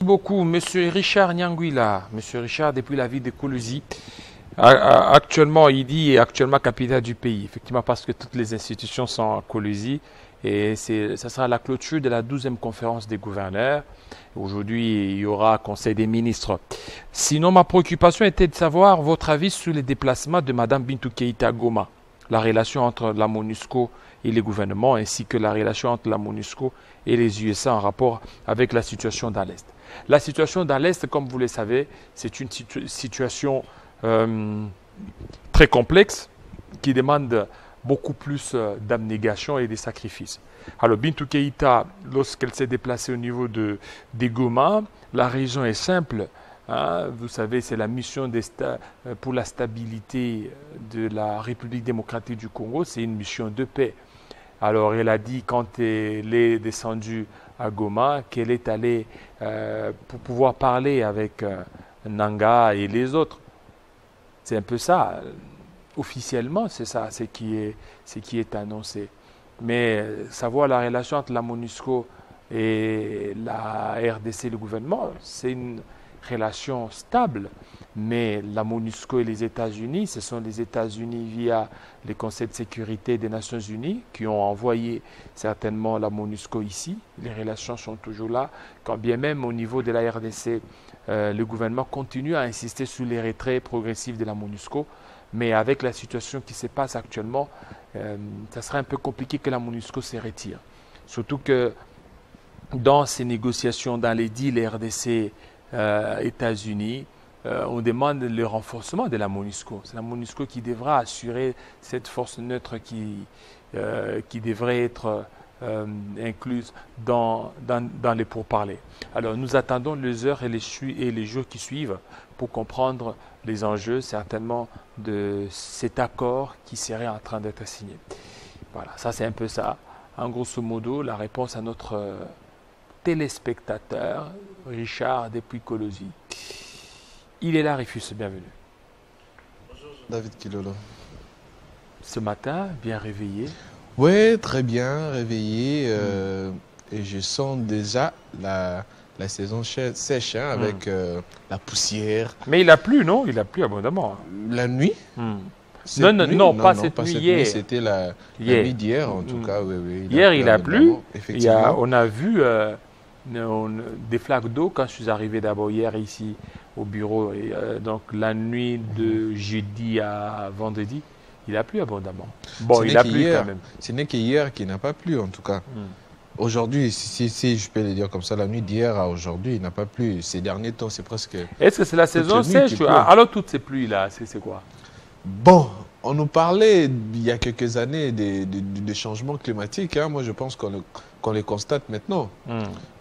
beaucoup, Monsieur Richard Nyangwila. Monsieur Richard, depuis la ville de Koulouzi, actuellement, il dit, est actuellement capitale du pays. Effectivement, parce que toutes les institutions sont à Koulouzi. Et ça sera la clôture de la 12e conférence des gouverneurs. Aujourd'hui, il y aura un conseil des ministres. Sinon, ma préoccupation était de savoir votre avis sur les déplacements de Mme Bintou Keïta Goma, la relation entre la MONUSCO et les gouvernements, ainsi que la relation entre la MONUSCO et les USA en rapport avec la situation dans l'Est. La situation dans l'Est, comme vous le savez, c'est une situation très complexe qui demande beaucoup plus d'abnégation et de sacrifices. Alors, Bintou Keïta, lorsqu'elle s'est déplacée au niveau de Goma, la raison est simple. Hein, vous savez, c'est la mission pour la stabilité de la République démocratique du Congo. C'est une mission de paix. Alors, elle a dit, quand elle est descendue à Goma, qu'elle est allée pour pouvoir parler avec Nanga et les autres. C'est un peu ça. Officiellement, c'est ça, ce qui est annoncé. Mais savoir la relation entre la MONUSCO et la RDC, le gouvernement, c'est une relation stable. Mais la MONUSCO et les États-Unis, ce sont les États-Unis via le Conseil de sécurité des Nations Unies qui ont envoyé certainement la MONUSCO ici. Les relations sont toujours là, quand bien même au niveau de la RDC, le gouvernement continue à insister sur les retraits progressifs de la MONUSCO. Mais avec la situation qui se passe actuellement, ça serait un peu compliqué que la MONUSCO se retire. Surtout que dans ces négociations, dans les deals RDC États-Unis, on demande le renforcement de la MONUSCO. C'est la MONUSCO qui devra assurer cette force neutre qui devrait être incluse dans les pourparlers. Alors nous attendons les heures et les jours qui suivent pour comprendre les enjeux certainement de cet accord qui serait en train d'être signé. Voilà, ça c'est un peu ça. En grosso modo, la réponse à notre téléspectateur, Richard depuis Koulouzi. Il est là, Rufus, bienvenue. Bonjour, David Kilolo. Ce matin, bien réveillé. Oui, très bien réveillé. Et je sens déjà la saison sèche hein, avec la poussière. Mais il a plu, non? Il a plu abondamment. La nuit Non, pas cette nuit, hier. C'était la nuit d'hier, en tout cas. Oui, hier, il a plu. Effectivement. On a vu des flaques d'eau quand je suis arrivé d'abord hier ici au bureau. Et, donc, la nuit de jeudi à vendredi, il a plu abondamment. Bon, il a plu quand même. Ce n'est qu'hier qu'il n'a pas plu, en tout cas. Aujourd'hui, si je peux le dire comme ça, la nuit d'hier à aujourd'hui, il n'a pas plu. Ces derniers temps, c'est presque... Est-ce que c'est la saison sèche? Alors, toutes ces pluies-là, c'est quoi? Bon, on nous parlait il y a quelques années des changements climatiques. Hein. Moi, je pense qu'on les constate maintenant.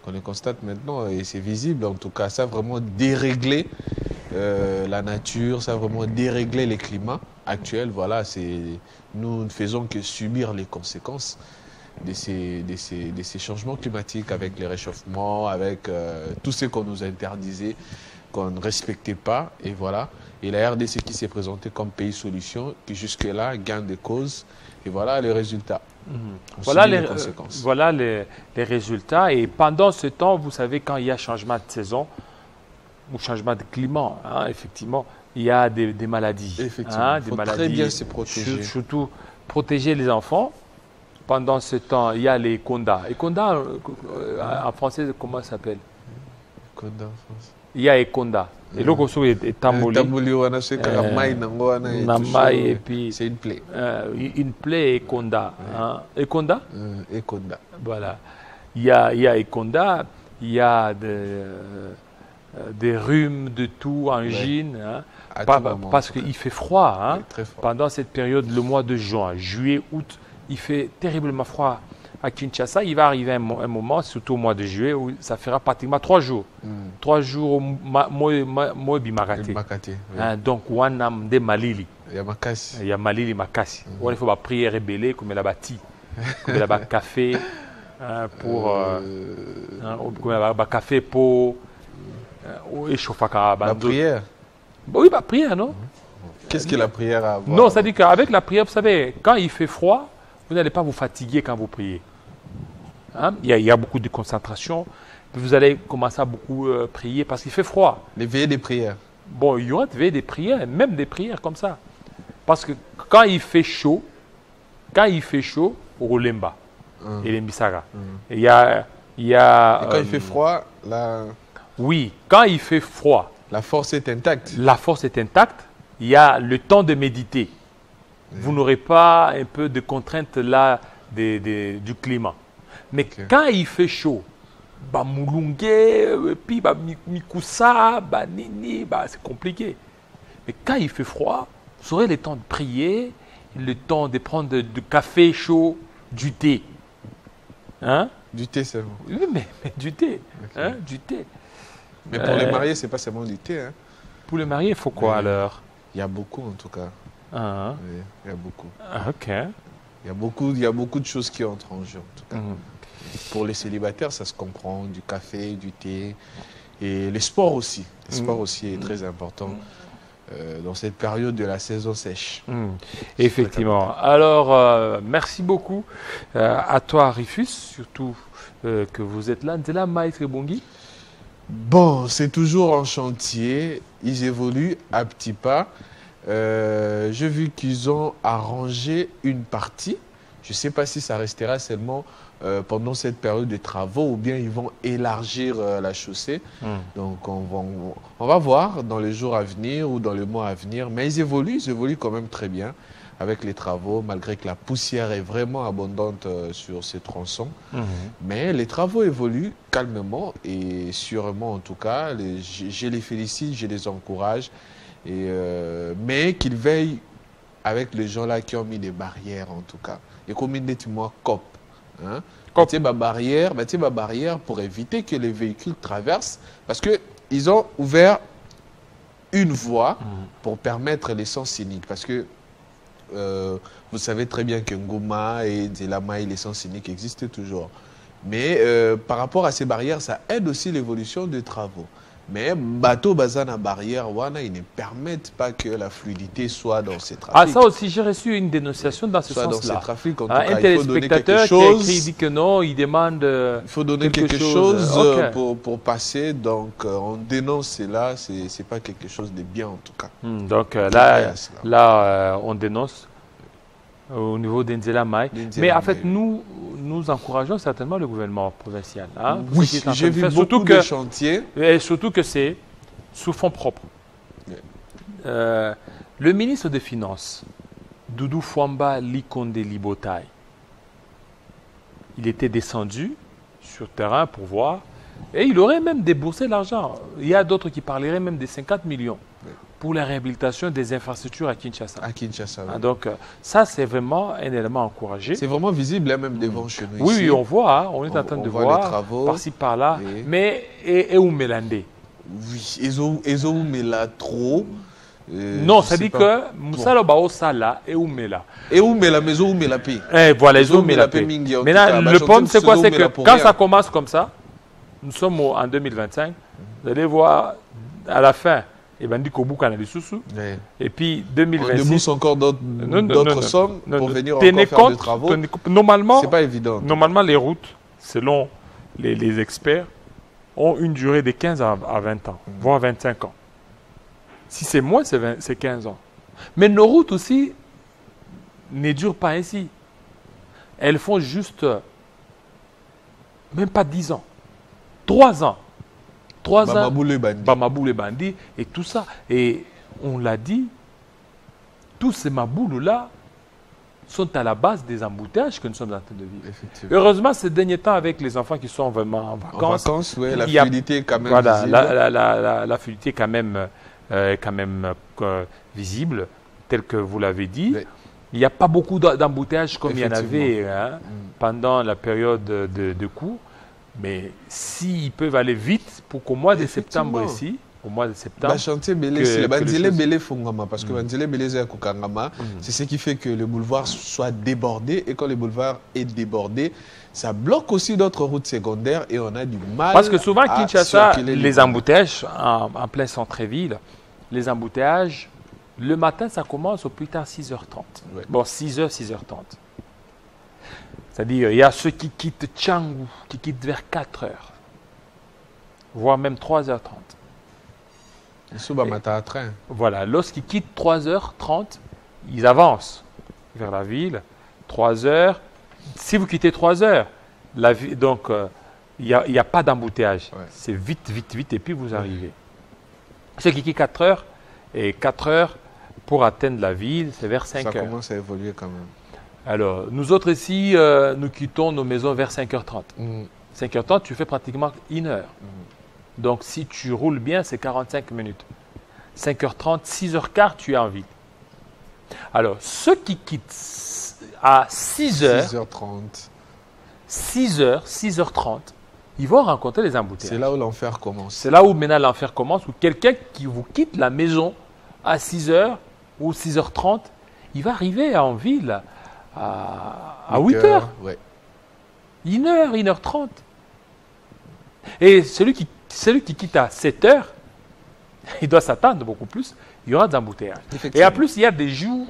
Qu'on les constate maintenant et c'est visible. En tout cas, ça a vraiment déréglé la nature, ça a vraiment déréglé les climats actuels. Voilà, nous ne faisons que subir les conséquences de ces changements climatiques avec les réchauffements, avec tout ce qu'on nous interdisait, qu'on ne respectait pas. Et voilà. Et la RDC qui s'est présentée comme pays solution, qui jusque-là gagne des causes. Et voilà les résultats. Voilà les résultats. Et pendant ce temps, vous savez, quand il y a changement de saison ou changement de climat, hein, effectivement, il y a des maladies. Effectivement, il faut très bien se protéger. Surtout protéger les enfants. Pendant ce temps, il y a les kondas. Les kondas, en français, comment ça s'appelle? Konda en français. Il y a les kondas. Et là, est tamboli. Et puis c'est une plaie. Une plaie et konda. Et konda? Et konda. Voilà. Il y a et konda, il y a des rhumes, de tout, angine. Hein, parce qu'il fait froid. Hein, très froid. Pendant cette période, le mois de juin, juillet, août, il fait terriblement froid à Kinshasa. Il va arriver un moment, surtout au mois de juillet, où ça fera pratiquement 3 jours. 3 jours, moi, bimakate. Donc, wanam de malili. Il y a malili makasi. Il faut prier rébellé, comme il a bâti, comme il a café pour café pour échauffer la prière. Oui, la prière, non? Qu'est-ce que la prière a à voir? Non, ça dit qu'avec la prière, vous savez, quand il fait froid, vous n'allez pas vous fatiguer quand vous priez. Hein? Il y a beaucoup de concentration. Vous allez commencer à beaucoup prier parce qu'il fait froid. Les veillées des prières. Bon, il y aura des prières, même des prières comme ça. Parce que quand il fait chaud, au Lemba, et les Mbissaga, il y a... Et quand il fait froid, là... Oui, quand il fait froid... La force est intacte. La force est intacte. Il y a le temps de méditer. Vous n'aurez pas un peu de contraintes là du climat. Mais quand il fait chaud, bah moulungue, puis bah mikusa, bah nini, bah c'est compliqué. Mais quand il fait froid, vous aurez le temps de prier, le temps de prendre du café chaud, du thé. Hein? Du thé seulement. Oui, mais du thé. Hein? Du thé. Mais pour les mariés, c'est pas seulement du thé. Hein? Pour les mariés, il faut quoi alors? Il y a beaucoup en tout cas. Ah. Oui, il y a beaucoup. Ah, ok. Il y a beaucoup de choses qui entrent en jeu en tout cas. Pour les célibataires, ça se comprend, du café, du thé. Et le sport aussi. Le sport aussi est très important dans cette période de la saison sèche. Effectivement. Alors, merci beaucoup à toi, Rufus, surtout que vous êtes là. Nzela Maître Bongi. Bon, c'est toujours en chantier. Ils évoluent à petits pas. J'ai vu qu'ils ont arrangé une partie. Je ne sais pas si ça restera seulement pendant cette période de travaux ou bien ils vont élargir la chaussée. Donc on va voir dans les jours à venir ou dans les mois à venir. Mais ils évoluent quand même très bien avec les travaux, malgré que la poussière est vraiment abondante sur ces tronçons. Mais les travaux évoluent calmement et sûrement en tout cas. Je les félicite, je les encourage. Mais qu'ils veillent avec les gens là qui ont mis des barrières en tout cas. Et comme ils disent moi, COP. Hein? Ma barrière pour éviter que les véhicules traversent. Parce qu'ils ont ouvert une voie pour permettre les sens scéniques. Parce que vous savez très bien que Ngoma et Nzelama et les sens scéniques existent toujours. Mais par rapport à ces barrières, ça aide aussi l'évolution des travaux. Mais bateau bazana barrière, ils ne permettent pas que la fluidité soit dans ces trafics. Ah, ça aussi, j'ai reçu une dénonciation dans ce sens-là. Dans ces trafics, en tout un cas, téléspectateur qui a écrit, dit que non, il demande il faut donner quelque chose pour passer. Donc, on dénonce cela. Ce n'est pas quelque chose de bien, en tout cas. Donc, là on dénonce au niveau d'Nzela Mai. Mais en fait, nous encourageons certainement le gouvernement provincial. Hein, oui, j'ai vu beaucoup de chantiers. Et surtout que c'est sous fonds propres. Le ministre des Finances, Doudou Fwamba Likonde Libotai, il était descendu sur terrain pour voir, et il aurait même déboursé l'argent. Il y a d'autres qui parleraient même des 50 millions. Pour la réhabilitation des infrastructures à Kinshasa. À Kinshasa, oui. Donc, ça, c'est vraiment un élément encouragé. C'est vraiment visible, hein, même devant chez nous. Oui, ici. oui, on voit, hein, on est en train de voir, les travaux, par-ci, par-là. Mais, et où Mélandé? Oui, ils ont Méla trop. Non, ça dit que Moussala Bao Sala et où Méla. Et où Méla, mais où Méla P. Voilà, ils ont Méla P. Maintenant, le problème, c'est quoi? C'est que quand ça commence comme ça, nous sommes en 2025, vous allez voir, à la fin, et puis 2026. On débouche encore d'autres sommes pour venir encore faire des travaux. Normalement, c'est pas évident. Normalement, les routes, selon les experts, ont une durée de 15 à 20 ans, voire 25 ans. Si c'est moins, c'est 15 ans. Mais nos routes aussi ne durent pas ainsi. Elles font juste même pas 10 ans. 3 ans. 3 ans, Bamabou les bandits et tout ça. Et on l'a dit, tous ces maboulous-là sont à la base des embouteillages que nous sommes en train de vivre. Heureusement, ces derniers temps, avec les enfants qui sont vraiment en vacances, oui, la fluidité est quand même visible. La fluidité est quand même visible, tel que vous l'avez dit. Oui. Il n'y a pas beaucoup d'embouteillages comme il y en avait pendant la période de cours. Mais s'ils peuvent aller vite pour qu'au mois de septembre ici, au mois de septembre... chantier Belé, c'est Banzele Belé Fongama, parce que Banzele Belé Kukangama, c'est ce qui fait que le boulevard soit débordé, et quand le boulevard est débordé, ça bloque aussi d'autres routes secondaires et on a du mal. Parce que souvent, Kinshasa, les embouteillages en plein centre-ville, les embouteillages, le matin, ça commence au plus tard 6h30. Ouais. Bon, 6h, 6h30. C'est-à-dire, il y a ceux qui quittent Canggu, qui quittent vers 4 heures, voire même 3h30. À train. Voilà, lorsqu'ils quittent 3h30, ils avancent vers la ville. 3 heures. Si vous quittez 3 heures, donc il n'y a pas d'embouteillage. Ouais. C'est vite, vite, vite, et puis vous arrivez. Ceux qui quittent 4 heures, et 4 heures pour atteindre la ville, c'est vers 5 heures. Ça commence à évoluer quand même. Alors, nous autres ici, nous quittons nos maisons vers 5h30. 5h30, tu fais pratiquement 1 heure. Donc, si tu roules bien, c'est 45 minutes. 5h30, 6h15, tu es en ville. Alors, ceux qui quittent à 6h, 6h30. 6h30, ils vont rencontrer les embouteillages. C'est là où l'enfer commence. C'est là où maintenant l'enfer commence, où quelqu'un qui vous quitte la maison à 6h ou 6h30, il va arriver en ville à 8h. Ouais. 1h, 1h30. Et celui qui quitte à 7h, il doit s'attendre beaucoup plus. Il y aura des embouteillages. Et en plus, il y a des jours,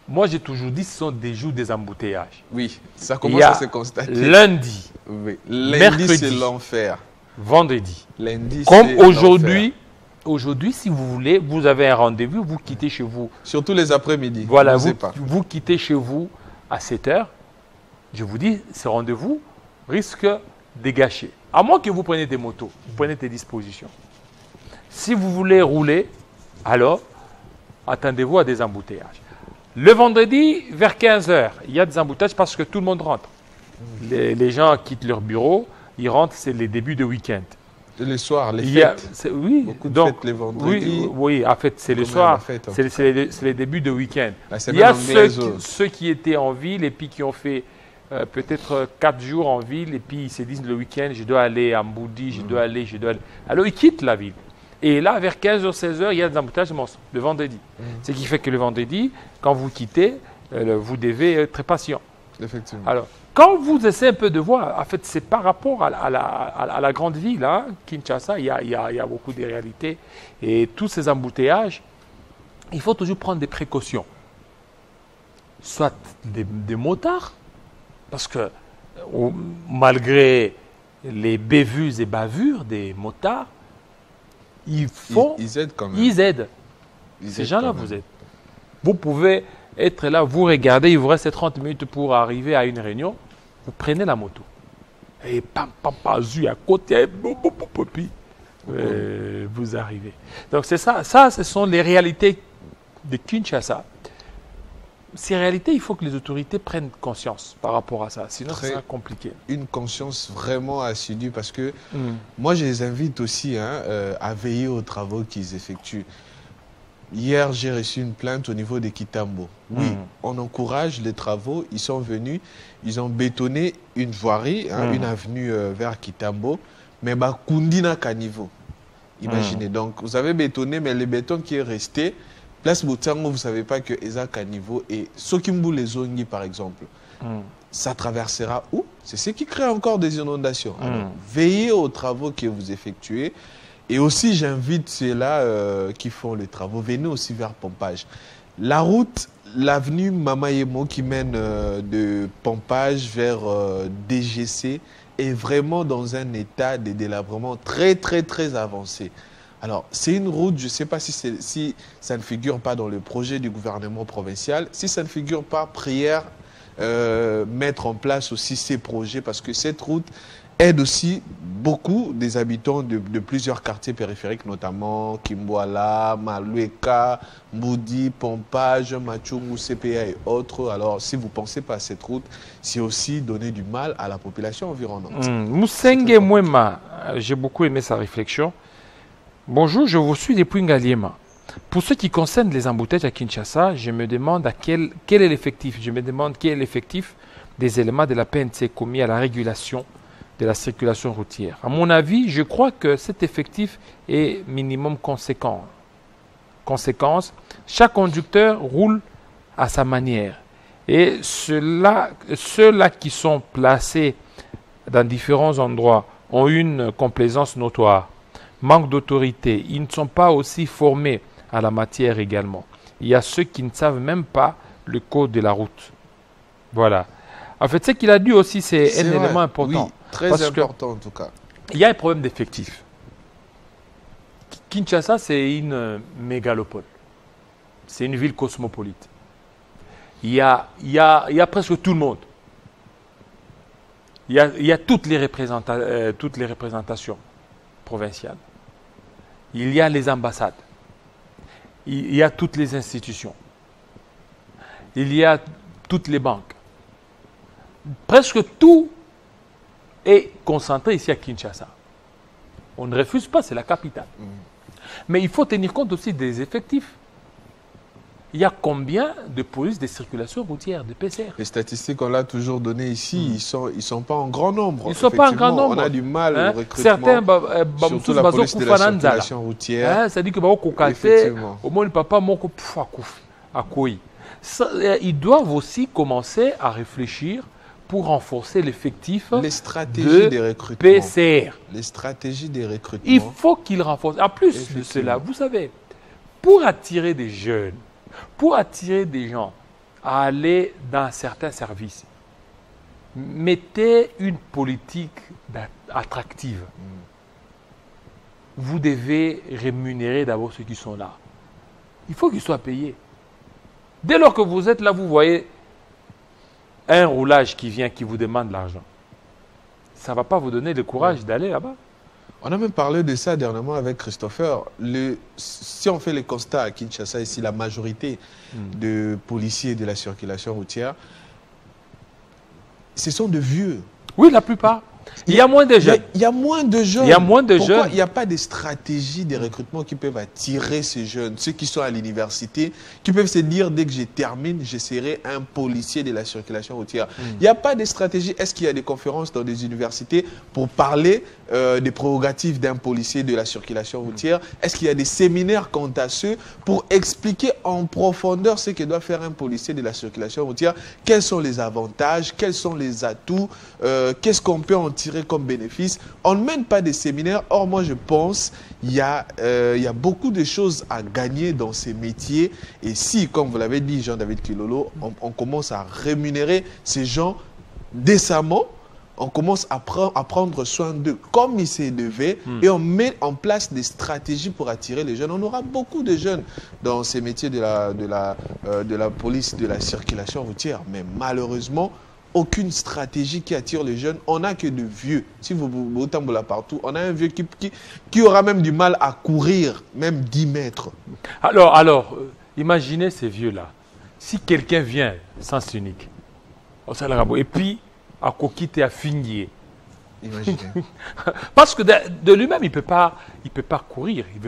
moi j'ai toujours dit, ce sont des jours des embouteillages. Oui, ça commence à se constater. Lundi, oui. Lundi, mercredi, c'est l'enfer. Vendredi. Lundi, comme aujourd'hui, si vous voulez, vous avez un rendez-vous, vous quittez chez vous. Surtout les après-midi. Voilà, vous quittez chez vous à 7h. Je vous dis, ce rendez-vous risque de gâcher. À moins que vous preniez des motos, vous prenez des dispositions. Si vous voulez rouler, alors attendez-vous à des embouteillages. Le vendredi, vers 15h, il y a des embouteillages parce que tout le monde rentre. Les gens quittent leur bureau, ils rentrent, c'est les débuts de week-end. Les soirs, les fêtes. Oui, beaucoup de fêtes les vendredis. Oui, en fait, c'est le soir, c'est les débuts de week-end. Il y a ceux qui étaient en ville et puis qui ont fait peut-être 4 jours en ville et puis ils se disent le week-end, je dois aller à Mboudi, je dois aller. Alors ils quittent la ville. Et là, vers 15h, 16h, il y a des embouteillages monstres, le vendredi. Ce qui fait que le vendredi, quand vous quittez, vous devez être patient. Effectivement. Alors, quand vous essayez un peu de voir, en fait, c'est par rapport à la grande ville, hein, Kinshasa, il y a beaucoup de réalités. Et tous ces embouteillages, il faut toujours prendre des précautions. Soit des motards, parce que malgré les bévues et bavures des motards, ils aident quand même. Ils aident. Ces gens-là vous aident. Vous pouvez être là, vous regardez, il vous reste 30 minutes pour arriver à une réunion, vous prenez la moto. Et pam, pam, pam, à côté, puis vous arrivez. Donc c'est ça. Ça, ce sont les réalités de Kinshasa. Ces réalités, il faut que les autorités prennent conscience par rapport à ça. Sinon, ça sera compliqué. Une conscience vraiment assidue parce que moi, je les invite aussi à veiller aux travaux qu'ils effectuent. Hier, j'ai reçu une plainte au niveau des Kitambo. Oui, on encourage les travaux. Ils sont venus, ils ont bétonné une voirie, une avenue vers Kitambo, mais Kundina Kanivo. Imaginez, donc vous avez bétonné, mais le béton qui est resté, Place Boutsango, vous ne savez pas que Eza Kanivo et Sokimbu les Zongi, par exemple, ça traversera où? C'est ce qui crée encore des inondations. Alors, veillez aux travaux que vous effectuez. Et aussi, j'invite ceux-là qui font les travaux, venez aussi vers Pompage. La route, l'avenue Mamayemo qui mène de Pompage vers DGC est vraiment dans un état de délabrement très, très, très avancé. Alors, c'est une route, je ne sais pas si ça ne figure pas dans le projet du gouvernement provincial. Si ça ne figure pas, prière, mettre en place aussi ces projets parce que cette route aide aussi beaucoup des habitants de plusieurs quartiers périphériques, notamment Kimboala, Malueka, Moudi, Pompage, Machungu, CPA et autres. Alors, si vous ne pensez pas à cette route, c'est aussi donner du mal à la population environnante. Moussenge Mwema, j'ai beaucoup aimé sa réflexion. Bonjour, je vous suis depuis Ngaliema. Pour ce qui concerne les embouteillages à Kinshasa, je me demande quel est l'effectif. Je me demande quel est l'effectif des éléments de la PNC commis à la régulation de la circulation routière. À mon avis, je crois que cet effectif est minimum conséquent. Conséquence, chaque conducteur roule à sa manière. Et ceux-là qui sont placés dans différents endroits ont une complaisance notoire. Manque d'autorité. Ils ne sont pas aussi formés à la matière également. Il y a ceux qui ne savent même pas le code de la route. Voilà. En fait, ce qu'il a dit aussi, c'est un vrai. élément important. Oui, très parce important en tout cas. Il y a un problème d'effectifs. Kinshasa, c'est une mégalopole. C'est une ville cosmopolite. Il y a presque tout le monde. Il y a toutes les représentations provinciales. Il y a les ambassades. Il y a toutes les institutions. Il y a toutes les banques. Presque tout est concentré ici à Kinshasa. On ne refuse pas, c'est la capitale. Mais il faut tenir compte aussi des effectifs. Il y a combien de polices de circulation routière, de PCR? Les statistiques, on l'a toujours donné ici, ils sont pas en grand nombre. Ils ne sont pas en grand nombre. On a du mal au recrutement. Certains, surtout la police de la circulation routière. C'est-à-dire que au moins le papa ils doivent aussi commencer à réfléchir pour renforcer l'effectif des recrutements. PCR. Les stratégies des recrutements. Il faut qu'ils renforcent. En plus de cela, vous savez, pour attirer des jeunes, pour attirer des gens à aller dans certains services, mettez une politique attractive. Vous devez rémunérer d'abord ceux qui sont là. Il faut qu'ils soient payés. Dès lors que vous êtes là, vous voyez un roulage qui vient, qui vous demande l'argent. Ça ne va pas vous donner le courage d'aller là-bas. On a même parlé de ça dernièrement avec Christopher. Si on fait les constats à Kinshasa, ici, la majorité de policiers de la circulation routière, ce sont de vieux. Oui, la plupart. Il y a moins de jeunes. Il y a moins de jeunes. Il y a moins de Pourquoi jeunes. il n'y a pas de stratégie de recrutement qui peuvent attirer ces jeunes, ceux qui sont à l'université, qui peuvent se dire, dès que je termine, je serai un policier de la circulation routière. Il n'y a pas de stratégie. Est-ce qu'il y a des conférences dans des universités pour parler des prérogatives d'un policier de la circulation routière? Est-ce qu'il y a des séminaires quant à ceux pour expliquer en profondeur ce que doit faire un policier de la circulation routière? Quels sont les avantages? Quels sont les atouts? Qu'est-ce qu'on peut en tirer comme bénéfice? On ne mène pas des séminaires. Or, moi, je pense qu'il y a beaucoup de choses à gagner dans ces métiers. Et si, comme vous l'avez dit, Jean-David Kilolo, on commence à rémunérer ces gens décemment, on commence à prendre soin d'eux comme il se devait et on met en place des stratégies pour attirer les jeunes. On aura beaucoup de jeunes dans ces métiers de la police, de la circulation routière. Mais malheureusement, aucune stratégie qui attire les jeunes. On n'a que de vieux. Si vous tamboulez partout, on a un vieux qui aura même du mal à courir, même 10 mètres. Alors imaginez ces vieux-là. Si quelqu'un vient, sens unique, et puis, à Kokite, à Fingier. Imaginez. Parce que de lui-même, il peut pas courir. Il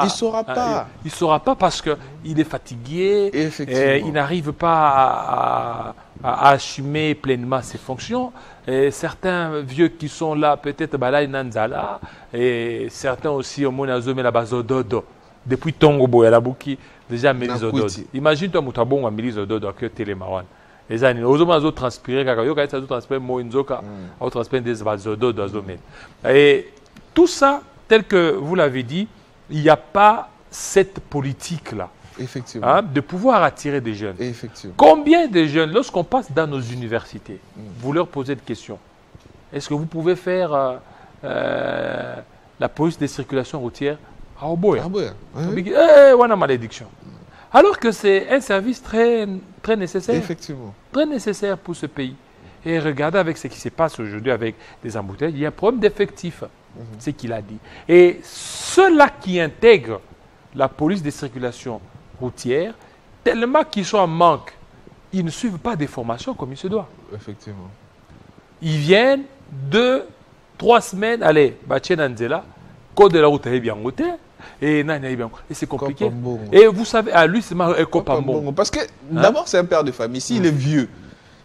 Il saura pas. Il saura pas parce qu'il est fatigué. Effectivement. Il n'arrive pas à assumer pleinement ses fonctions. Et certains vieux qui sont là, peut-être Balai Nanzala, et certains aussi au Monazome la Bazododo. Depuis Tongo Boyalabuki, déjà Mélizododo. Imagine-toi, Moutabon, Mélizododo, que Télémawan. Les années, aux transpirer, et tout ça, tel que vous l'avez dit, il n'y a pas cette politique-là. Effectivement. Hein, de pouvoir attirer des jeunes. Effectivement. Combien de jeunes, lorsqu'on passe dans nos universités, vous leur posez des questions. Est-ce que vous pouvez faire la police des circulations routières à Oboya? On a malédiction. Alors que c'est un service très, très nécessaire. Effectivement. Très nécessaire pour ce pays. Et regardez avec ce qui se passe aujourd'hui avec les embouteillages, il y a un problème d'effectif, c'est ce qu'il a dit. Et ceux-là qui intègrent la police des circulations routières, tellement qu'ils sont en manque, ils ne suivent pas des formations comme il se doit. Effectivement. Ils viennent 2-3 semaines, allez, Bachenanzela, code de la route est bien route. Et c'est compliqué. Et vous savez, à lui, c'est un copambon. Parce que d'abord, c'est un père de famille. S'il est vieux,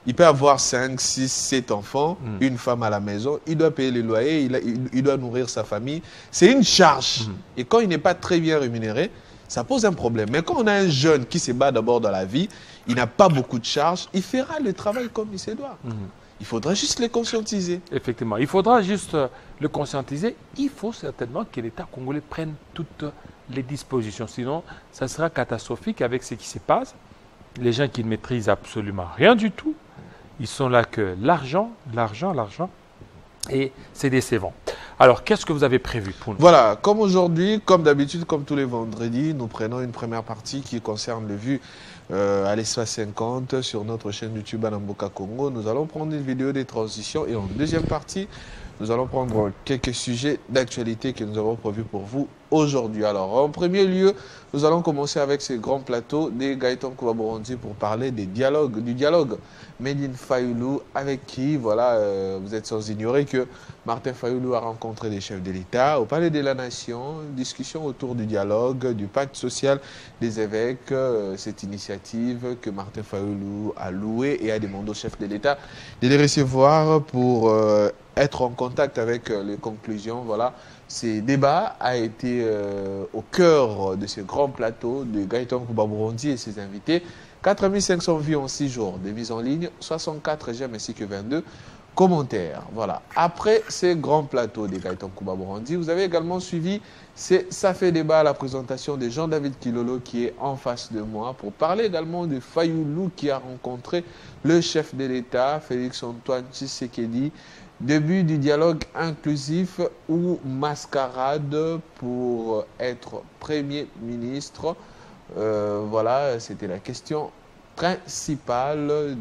il peut avoir 5, 6, 7 enfants, une femme à la maison, il doit payer le loyer, il doit nourrir sa famille. C'est une charge. Et quand il n'est pas très bien rémunéré, ça pose un problème. Mais quand on a un jeune qui se bat d'abord dans la vie, il n'a pas beaucoup de charges, il fera le travail comme il se doit. Il faudra juste les conscientiser. Effectivement, il faudra juste le conscientiser. Il faut certainement que l'État congolais prenne toutes les dispositions. Sinon, ça sera catastrophique avec ce qui se passe. Les gens qui ne maîtrisent absolument rien du tout, Ils sont là que l'argent, l'argent, et c'est décevant. Alors, qu'est-ce que vous avez prévu pour nous? Voilà, comme aujourd'hui, comme d'habitude, comme tous les vendredis, nous prenons une première partie qui concerne le vu à l'espace 50 sur notre chaîne YouTube Anamboka Congo. Nous allons prendre une vidéo des transitions et en deuxième partie, nous allons prendre quelques sujets d'actualité que nous avons prévus pour vous aujourd'hui. Alors, en premier lieu, nous allons commencer avec ces grands plateaux des Gaëtan Kouabourandi pour parler du dialogue Made in Fayulu avec qui, voilà, vous êtes sans ignorer que Martin Fayulu a rencontré des chefs de l'État au Palais de la Nation, discussion autour du dialogue, du pacte social des évêques, cette initiative que Martin Fayulu a louée et a demandé aux chefs de l'État de les recevoir pour être en contact avec les conclusions. Voilà, ces débats a été au cœur de ce grand plateau de Gaëtan Kouabourandi et ses invités. 4500 vues en 6 jours de mise en ligne, 64 j'aime ainsi que 22 commentaires. Voilà. Après ces grands plateaux de Gaëtan Kouabourandi, vous avez également suivi Ça fait débat à la présentation de Jean-David Kilolo qui est en face de moi pour parler également de Fayulu qui a rencontré le chef de l'État, Félix-Antoine Tshisekedi. Début du dialogue inclusif ou mascarade pour être Premier ministre. Voilà, c'était la question principale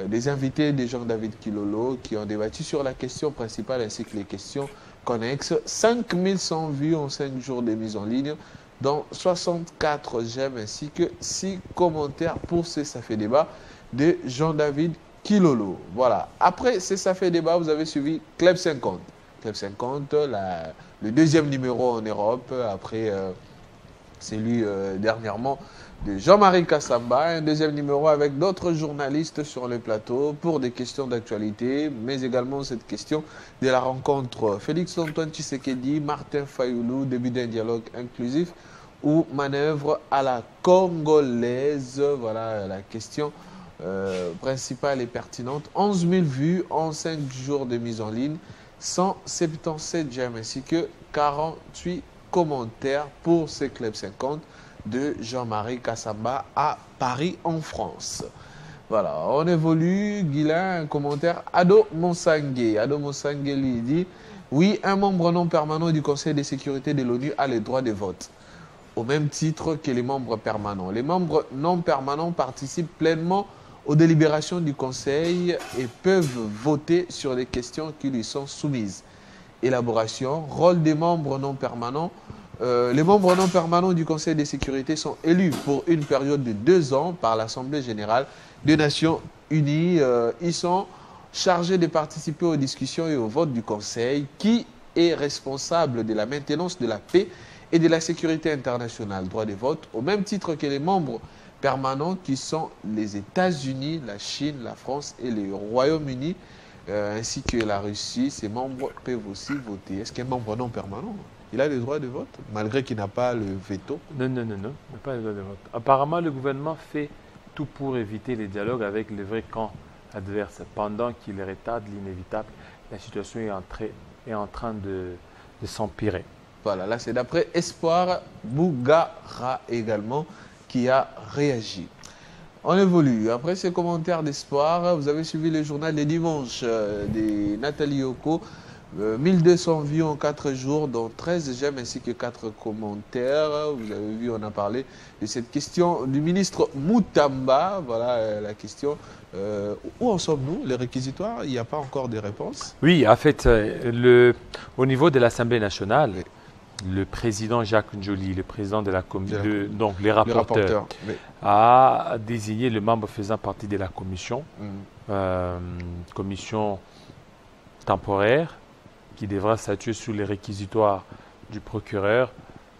des invités de Jean-David Kilolo qui ont débattu sur la question principale ainsi que les questions connexes. 5100 vues en 5 jours de mise en ligne, dont 64 j'aime ainsi que 6 commentaires pour Ça fait débat de Jean-David Kilolo. Voilà. Après Ça fait débat, vous avez suivi Club 50. Club 50, le deuxième numéro en Europe après celui dernièrement de Jean-Marie Kassamba, un deuxième numéro avec d'autres journalistes sur le plateau pour des questions d'actualité, mais également cette question de la rencontre Félix-Antoine Tshisekedi, Martin Fayulu, début d'un dialogue inclusif ou manœuvre à la congolaise. Voilà la question principale et pertinente. 11 000 vues en 5 jours de mise en ligne, 177 j'aime ainsi que 48 commentaires pour ce Club 50 de Jean-Marie Kassamba à Paris en France. Voilà, on évolue. Guilain, un commentaire. Ado Monsangue. Ado Monsangue lui dit « Oui, un membre non permanent du Conseil de sécurité de l'ONU a le droit de vote, au même titre que les membres permanents. Les membres non permanents participent pleinement aux délibérations du Conseil et peuvent voter sur les questions qui lui sont soumises. Élaboration, rôle des membres non permanents. Les membres non permanents du Conseil de sécurité sont élus pour une période de 2 ans par l'Assemblée générale des Nations unies. Ils sont chargés de participer aux discussions et aux votes du Conseil qui est responsable de la maintenance de la paix et de la sécurité internationale. Droit de vote au même titre que les membres permanents qui sont les États-Unis, la Chine, la France et le Royaume-Uni, ainsi que la Russie. Ces membres peuvent aussi voter. Est-ce qu'un membre non permanent, il a le droit de vote, malgré qu'il n'a pas le veto? Non, il n'a pas le droit de vote. Apparemment, le gouvernement fait tout pour éviter les dialogues avec les vrais camps adverses. Pendant qu'il retarde l'inévitable, la situation est en train de s'empirer. Voilà, là c'est d'après Espoir Bougara également qui a réagi. On évolue. Après ces commentaires d'Espoir, vous avez suivi le journal des dimanches de Nathalie Yoko. 1200 vues en 4 jours, dont 13 j'aime ainsi que 4 commentaires. Vous avez vu, on a parlé de cette question du ministre Moutamba. Voilà la question. Où en sommes-nous? Les réquisitoires, il n'y a pas encore de réponse? Oui, en fait, au niveau de l'Assemblée nationale, le président Jacques Njoli, le président de la commission, donc les rapporteurs, oui, a désigné le membre faisant partie de la commission, commission temporaire, qui devra statuer sur les réquisitoires du procureur,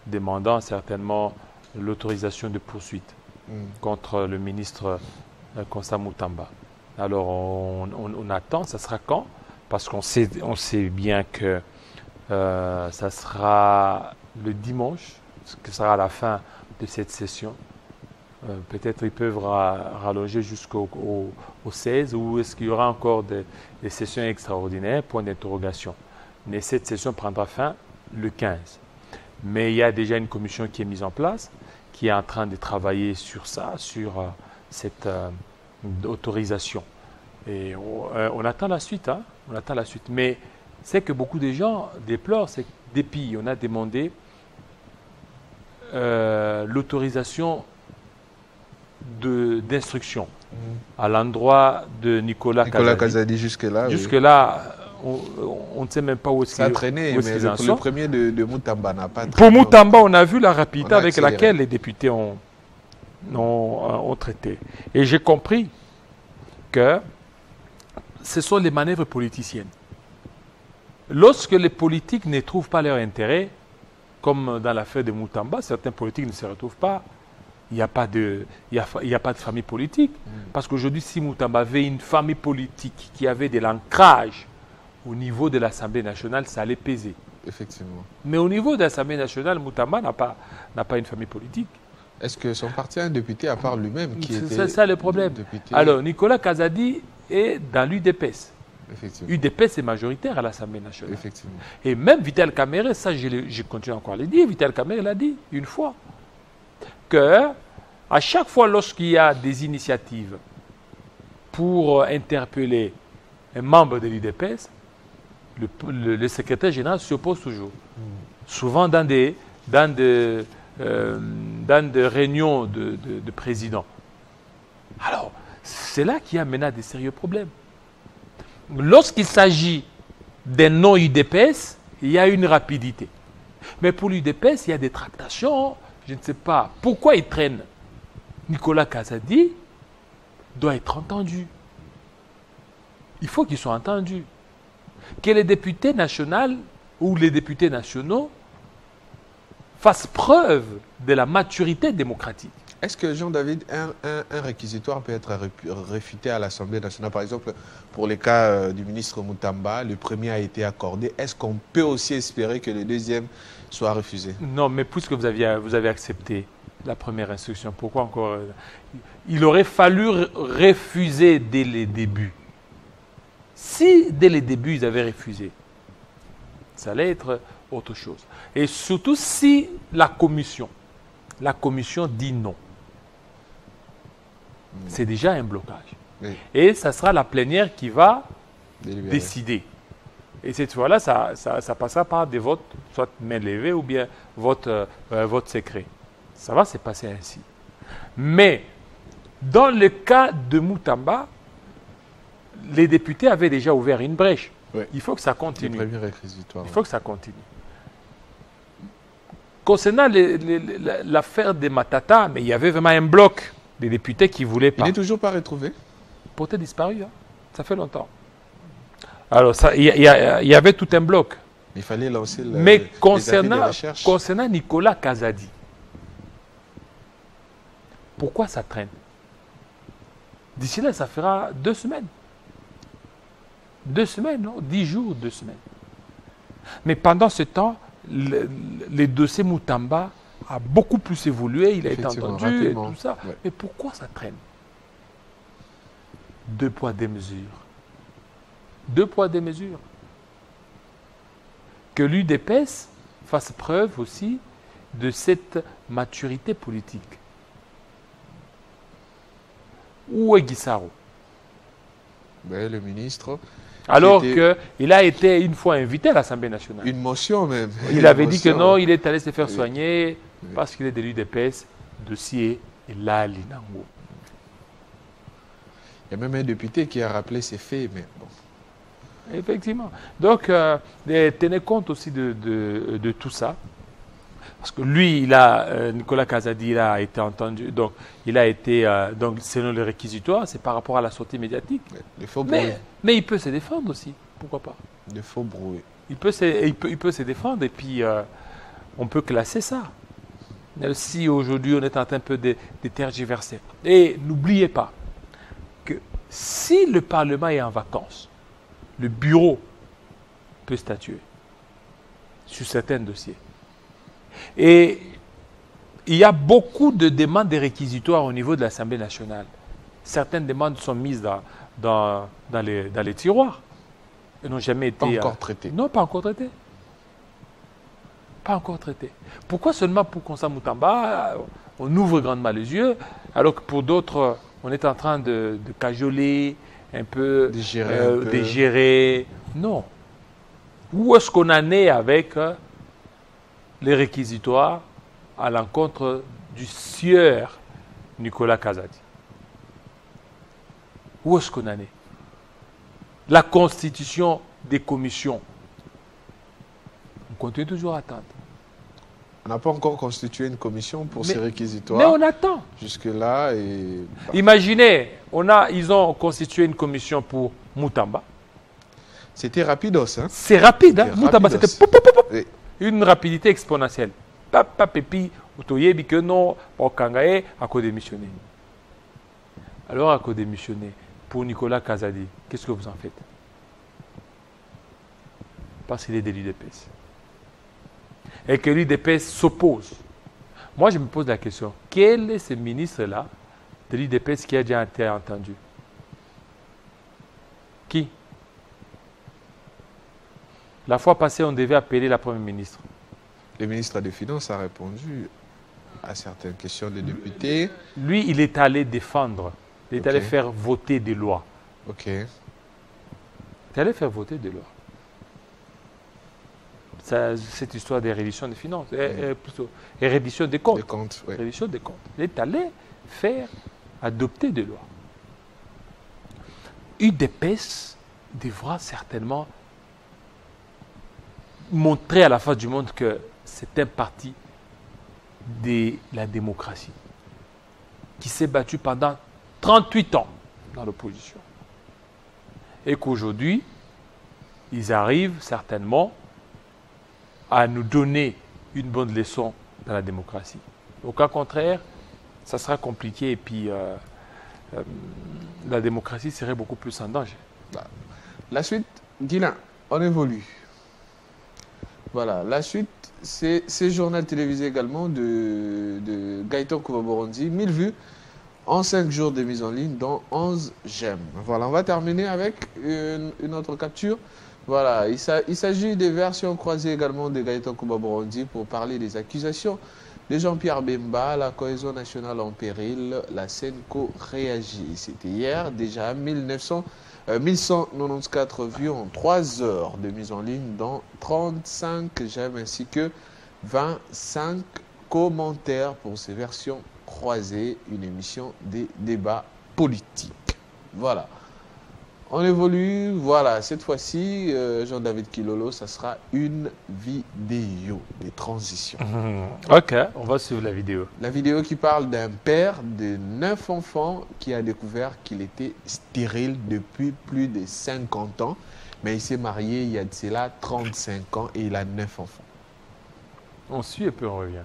demandant certainement l'autorisation de poursuite contre le ministre Constant Moutamba. Alors on attend, ça sera quand? Parce qu'on sait bien que ça sera le dimanche, ce qui sera la fin de cette session. Peut-être ils peuvent rallonger jusqu'au 16, ou est-ce qu'il y aura encore des sessions extraordinaires? Point d'interrogation. Mais cette session prendra fin le 15. Mais il y a déjà une commission qui est mise en place, qui est en train de travailler sur ça, sur cette d'autorisation. Et on attend la suite, hein, on attend la suite. Mais c'est que beaucoup de gens déplorent, c'est que depuis, on a demandé l'autorisation d'instruction à l'endroit de Nicolas Kazadi jusque-là. Jusque-là, on ne sait même pas où est-ce qu'il a traîné, mais le premier de Moutamba n'a pas traîné. Pour Moutamba, on a vu la rapidité avec laquelle les députés ont traité. Et j'ai compris que ce sont les manœuvres politiciennes. Lorsque les politiques ne trouvent pas leur intérêt, comme dans l'affaire de Moutamba, certains politiques ne se retrouvent pas. Il n'y a pas de famille politique. Parce qu'aujourd'hui, si Moutamba avait une famille politique qui avait de l'ancrage au niveau de l'Assemblée nationale, ça allait peser. Effectivement. Mais au niveau de l'Assemblée nationale, Moutamba n'a pas une famille politique. Est-ce que son parti a un député à part lui-même qui était... C'est ça le problème. Alors, Nicolas Kazadi est dans l'UDPS. UDPS est majoritaire à l'Assemblée nationale. Effectivement. Et même Vital Kamerhe, ça je continue encore à le dire, Vital Kamerhe l'a dit une fois, que à chaque fois lorsqu'il y a des initiatives pour interpeller un membre de l'UDPS, le secrétaire général s'y oppose toujours. Souvent dans des réunions de présidents. Alors, c'est là qu'il y a maintenant des sérieux problèmes. Lorsqu'il s'agit d'un non-UDPS, il y a une rapidité. Mais pour l'UDPS, il y a des tractations. Je ne sais pas pourquoi ils traînent. Nicolas Kazadi doit être entendu. Il faut qu'ils soient entendus. Que les députés nationaux ou les députés nationaux fassent preuve de la maturité démocratique. Est-ce que, Jean-David, un réquisitoire peut être réfuté à l'Assemblée nationale? Par exemple, pour le cas du ministre Moutamba, le premier a été accordé. Est-ce qu'on peut aussi espérer que le deuxième soit refusé? Non, mais puisque vous avez accepté la première instruction, pourquoi encore? Il aurait fallu refuser dès les débuts. Si, dès les débuts, ils avaient refusé, ça allait être autre chose. Et surtout si la commission dit non. C'est déjà un blocage. Oui. Et ça sera la plénière qui va décider. Et cette fois-là, ça passera par des votes, soit main levée ou bien vote secret. Ça va se passer ainsi. Mais, dans le cas de Moutamba, les députés avaient déjà ouvert une brèche. Oui. Il faut que ça continue. Il faut que ça continue. Concernant l'affaire de Matata, mais il y avait vraiment un bloc des députés qui ne voulaient pas. Il n'est toujours pas retrouvé? Peut-être disparu, hein. Ça fait longtemps. Alors, il y avait tout un bloc. Il fallait lancer mais concernant Nicolas Kazadi, pourquoi ça traîne? D'ici là, ça fera 2 semaines. 2 semaines, non? 10 jours, 2 semaines. Mais pendant ce temps, le dossier Moutamba a beaucoup plus évolué, il a été entendu et tout ça. Ouais. Mais pourquoi ça traîne? 2 poids, 2 mesures. 2 poids, 2 mesures. Que l'UDPS fasse preuve aussi de cette maturité politique. Où est Guissaro? Ben, le ministre... Alors qu'il a été une fois invité à l'Assemblée nationale. Une motion même. Il avait dit que non, il est allé se faire soigner parce qu'il est de l'UDPS, dossier et là, Linango. Il y a même un député qui a rappelé ces faits, mais bon. Effectivement. Donc, tenez compte aussi de tout ça. Parce que lui, Nicolas Kazadi, il a été entendu, donc il a été, donc selon le réquisitoire, c'est par rapport à la sortie médiatique. Mais il peut se défendre aussi, pourquoi pas? Il faut brouiller. Il peut se défendre et puis on peut classer ça. Même si aujourd'hui on est en train un peu de tergiverser. Et n'oubliez pas que si le Parlement est en vacances, le bureau peut statuer sur certains dossiers. Et il y a beaucoup de demandes de réquisitoires au niveau de l'Assemblée nationale. Certaines demandes sont mises dans les tiroirs. Elles n'ont jamais été... Pas encore traitées. Non, pas encore traitées. Pas encore traitées. Pourquoi seulement pour Konsa Moutamba, on ouvre grandement les yeux, alors que pour d'autres, on est en train de cajoler, un peu, de gérer. Non. Où est-ce qu'on en est avec les réquisitoires à l'encontre du sieur Nicolas Kazadi? Où est-ce qu'on en est? La constitution des commissions. On continue toujours à attendre. On n'a pas encore constitué une commission pour ces réquisitoires. Mais on attend. Jusque-là. Et... Imaginez, ils ont constitué une commission pour Moutamba. C'était rapidos. Hein? C'est rapide. Hein? Moutamba, c'était oui. Une rapidité exponentielle. Et puis, Otoyebi que non, Okangae a co-démissionné. Alors, à co-démissionné, pour Nicolas Kazadi, qu'est-ce que vous en faites? Parce qu'il est de l'UDPS. Et que l'UDPS s'oppose. Moi, je me pose la question, quel est ce ministre-là de l'UDPS qui a déjà été entendu? Qui? La fois passée, on devait appeler la Première ministre. Le ministre des Finances a répondu à certaines questions des députés. Lui, il est allé défendre. Il est allé faire voter des lois. Ok. Il est allé faire voter des lois. Cette histoire des redditions des finances, plutôt, et reddition des comptes. Reddition des comptes. Il est allé faire adopter des lois. UDPS devra certainement montrer à la face du monde que c'est un parti de la démocratie qui s'est battu pendant 38 ans dans l'opposition. Et qu'aujourd'hui, ils arrivent certainement à nous donner une bonne leçon dans la démocratie. Au cas contraire, ça sera compliqué et puis la démocratie serait beaucoup plus en danger. La suite, Guilain, on évolue. Voilà, la suite, c'est ce journal télévisé également de Gaëtan Kouba-Borondi, 1000 vues en 5 jours de mise en ligne, dont 11 j'aime. Voilà, on va terminer avec une autre capture. Voilà, il s'agit des versions croisées également de Gaëtan Kouba-Borondi pour parler des accusations de Jean-Pierre Bemba, la cohésion nationale en péril, la Senco réagit. C'était hier, déjà 1194 vues en 3 heures de mise en ligne, dont 35 j'aime ainsi que 25 commentaires pour ces versions croisées, une émission des débats politiques. Voilà. On évolue, voilà, cette fois-ci, Jean-David Kilolo, ça sera une vidéo de transition. Ok, on va suivre la vidéo. La vidéo qui parle d'un père de 9 enfants qui a découvert qu'il était stérile depuis plus de 50 ans. Mais il s'est marié il y a de cela 35 ans et il a 9 enfants. On suit et puis on revient.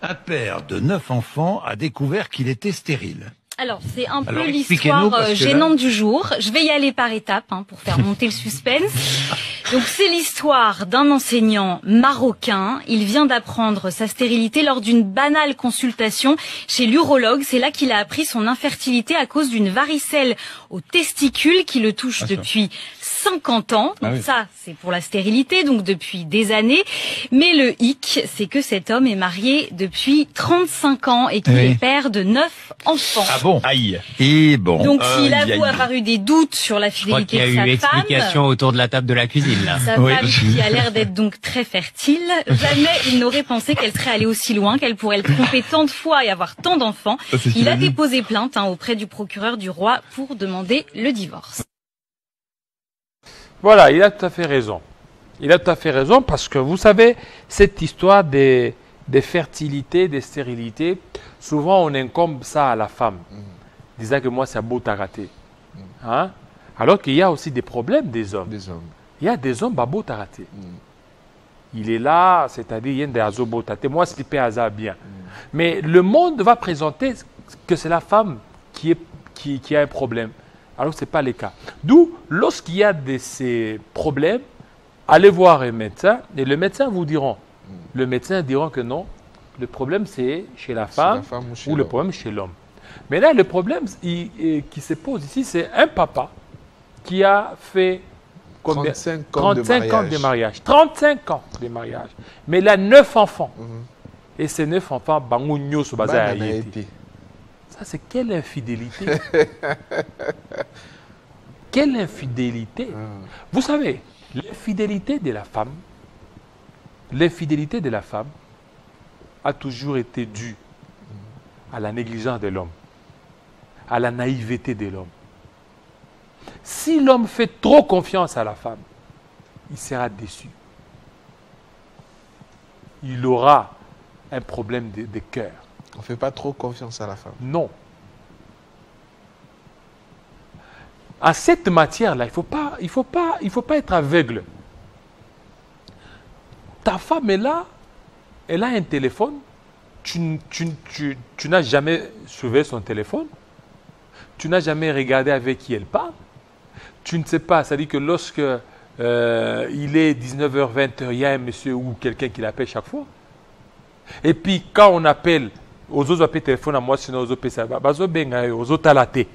Un père de 9 enfants a découvert qu'il était stérile. Alors, c'est un peu l'histoire gênante du jour. Je vais y aller par étapes pour faire monter le suspense. Donc, c'est l'histoire d'un enseignant marocain. Il vient d'apprendre sa stérilité lors d'une banale consultation chez l'urologue. C'est là qu'il a appris son infertilité à cause d'une varicelle aux testicules qui le touche depuis 50 ans. Donc ça, c'est pour la stérilité, donc depuis des années. Mais le hic, c'est que cet homme est marié depuis 35 ans et qu'il est père de 9 enfants. Ah bon? Aïe. Et bon. Donc s'il avoue avoir eu des doutes sur la fidélité de sa femme... Je crois qu'il y a eu explication autour de la table de la cuisine, là. Sa femme qui a l'air d'être donc très fertile. Jamais il n'aurait pensé qu'elle serait allée aussi loin, qu'elle pourrait le tromper tant de fois et avoir tant d'enfants. Il a déposé plainte auprès du procureur du roi pour demander le divorce. Voilà, il a tout à fait raison. Il a tout à fait raison parce que vous savez, cette histoire des fertilités, des stérilités, souvent on incombe ça à la femme, disant que moi c'est un beau taraté. Hein? Alors qu'il y a aussi des problèmes des hommes. Il y a des hommes beau taraté. Il est là, c'est-à-dire il y a des azo beau taraté. Moi c'est pas hasard bien. Mais le monde va présenter que c'est la femme qui a un problème. Alors, ce n'est pas le cas. D'où, lorsqu'il y a ces problèmes, allez voir un médecin et le médecin vous diront. Le médecin diront que non, le problème c'est chez la femme, ou le problème chez l'homme. Mais là, le problème qui se pose ici, c'est un papa qui a fait 35 ans de mariage. 35 ans de mariage. Mais il a 9 enfants. Et ces 9 enfants, Ça, c'est quelle infidélité. Quelle infidélité. Vous savez, l'infidélité de la femme a toujours été due à la négligence de l'homme, à la naïveté de l'homme. Si l'homme fait trop confiance à la femme, il sera déçu. Il aura un problème de cœur. On ne fait pas trop confiance à la femme. Non. À cette matière-là, il faut pas être aveugle. Ta femme est là, elle a un téléphone, tu n'as jamais surveillé son téléphone, tu n'as jamais regardé avec qui elle parle, tu ne sais pas, c'est-à-dire que lorsque il est 19h, 20h, il y a un monsieur ou quelqu'un qui l'appelle chaque fois. Et puis quand on appelle, aux autres appels téléphone à moi, sinon aux autres ça va, aux autres talaté.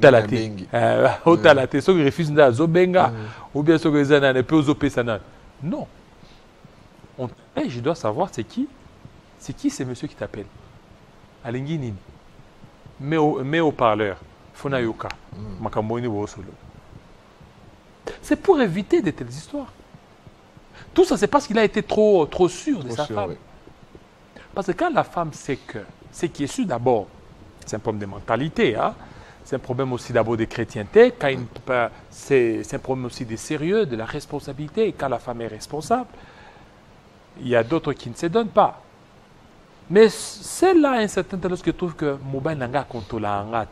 Talaté. Aux talaté, ceux qui refusent de zobenga, ou bien ceux qui disent ne peut aux autres ça. Non. Je dois savoir c'est qui ce monsieur qui t'appelle. Alingi nini. Mais au parleur, fona yoka. Makamboni wo solo. C'est pour éviter de telles histoires. Tout ça, c'est parce qu'il a été trop sûr de sa femme. Oui. Parce que quand la femme sait que, ce qui est sûr d'abord, c'est un problème de mentalité, hein? C'est un problème aussi d'abord de chrétienté, c'est un problème aussi de sérieux, de la responsabilité. Et quand la femme est responsable, il y a d'autres qui ne se donnent pas. Mais celle-là, à un certain temps, lorsque je trouve que mobile n'a pas contrôlé, a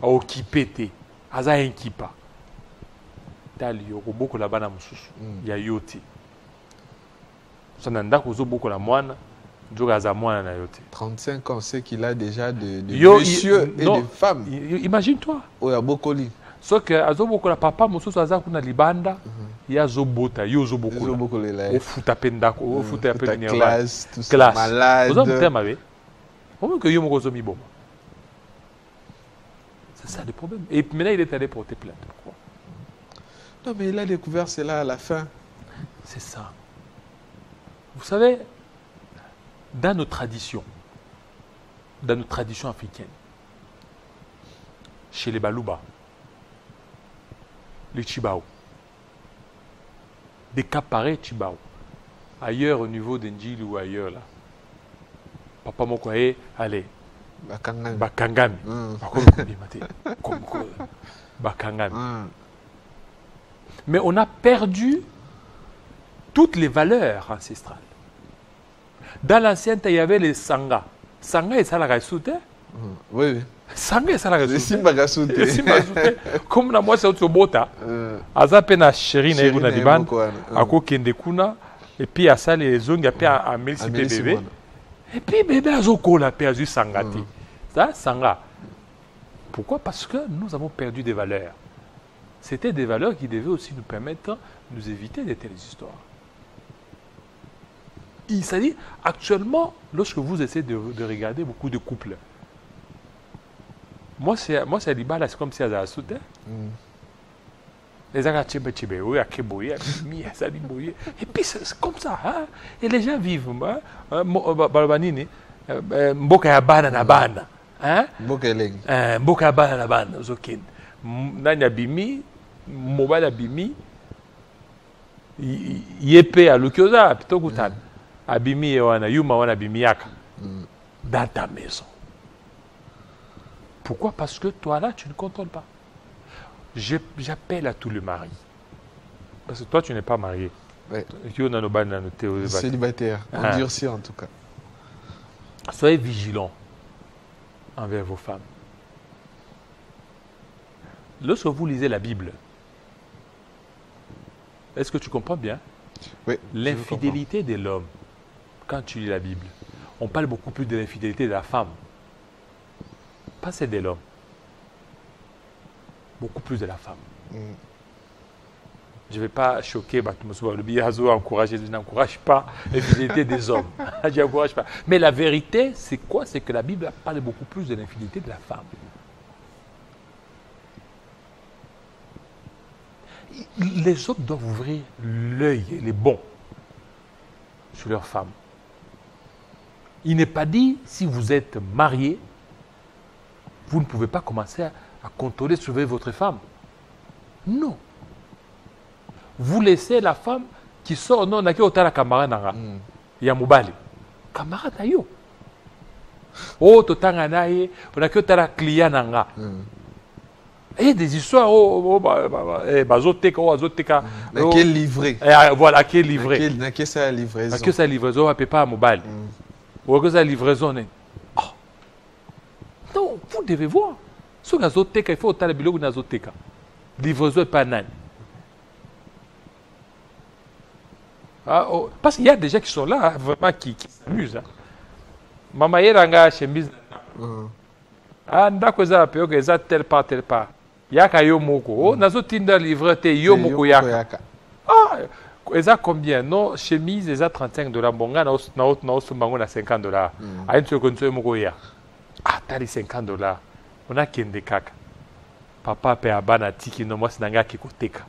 occupé, a inquipa. Il y a beaucoup de bana mususu ya yoti sananda kuzo beaucoup la moine njoga za moine na yoti 35 ans c'est qu'il a déjà de messieurs et de femmes. Imagine-toi oya bokoli so que azo beaucoup la papa mususu aza kuna libanda ya zo bota yo zo beaucoup o futa pendako o futa pendako classe tout ça malade ozo mtema be comment que yo moko zo mi boma. C'est ça le problème. Et maintenant il est allé porter plainte. Pourquoi? Non, mais il a découvert cela à la fin. C'est ça. Vous savez, dans nos traditions africaines, chez les Balouba, les Chibao, des cas pareils Chibao, ailleurs au niveau d'Endjil ou ailleurs, là, Papa Mokoye, allez, Bakangami. Bakangami. Mais on a perdu toutes les valeurs ancestrales. Dans l'ancien temps, il y avait les Sangha. Sangha et Salagasoute. Oui. Sangha et Salagasoute. Simbagasute. Comme na moi, c'est autre bota. Azape na chéri na iruna diban. Ako kende kuna. Et puis à ça, les zongs à Melsi bébé. Et puis bébé a zoko la perdu Sangati. Ça, Sangha. Pourquoi? Parce que nous avons perdu des valeurs. C'était des valeurs qui devaient aussi nous permettre de nous éviter de telles histoires. C'est-à-dire, actuellement, lorsque vous essayez de regarder beaucoup de couples, moi c'est Libala, c'est comme si elles avaient sauté. Les gens et puis c'est comme ça. Hein? Et les gens vivent. Balbanini, Mboka ya bana na bana. Mboka ya bana na bana. Nani abimi, mobile abimi, yepe alukioza, plutôt goutan. Abimi wana, yuma wana abimi yaka. Dans ta maison. Pourquoi? Parce que toi là, tu ne contrôles pas. J'appelle à tous les maris. Parce que toi, tu n'es pas marié. Ouais. Célibataire, endurci en tout cas. Soyez vigilants envers vos femmes. Lorsque vous lisez la Bible, est-ce que tu comprends bien? Oui. L'infidélité de l'homme, quand tu lis la Bible, on parle beaucoup plus de l'infidélité de la femme. Pas celle de l'homme. Beaucoup plus de la femme. Je ne vais pas choquer, je n'encourage pas l'infidélité des hommes. Je n'encourage pas. Mais la vérité, c'est quoi? C'est que la Bible parle beaucoup plus de l'infidélité de la femme. Les hommes doivent ouvrir l'œil, les bons, sur leurs femmes. Il n'est pas dit, si vous êtes marié, vous ne pouvez pas commencer à contrôler, surveiller votre femme. Non. Vous laissez la femme qui sort, non, n'a qu'à la camarade. Il y a Moubali. Camarade, ayo. Oh, totanga naye, on a qu'à la client. Et des histoires, bazoteka. N'a qu'à livrer. Voilà, qui est livré. N'a qu'à sa livraison. N'a qu'à sa livraison, on ne peut pas à Moubali. Ou que sa livraison. Non, vous devez voir. Si vous avez il faut que vous avez azoteka. Livraison n'est pas nan. Parce qu'il y a des gens qui sont là, vraiment, qui s'amusent. Maman, il y a une chemise. Ndako za peo que za tel part. Yaka yo moko. Nazotinda livre te yo moko yaka. Eza combien? Non, chemise, eza $35. Bonga na osumbango na $50. A une seconde moko ya. Tali $50. On a kende kaka. Papa pe abana tiki no mwasi nanga kikoteka.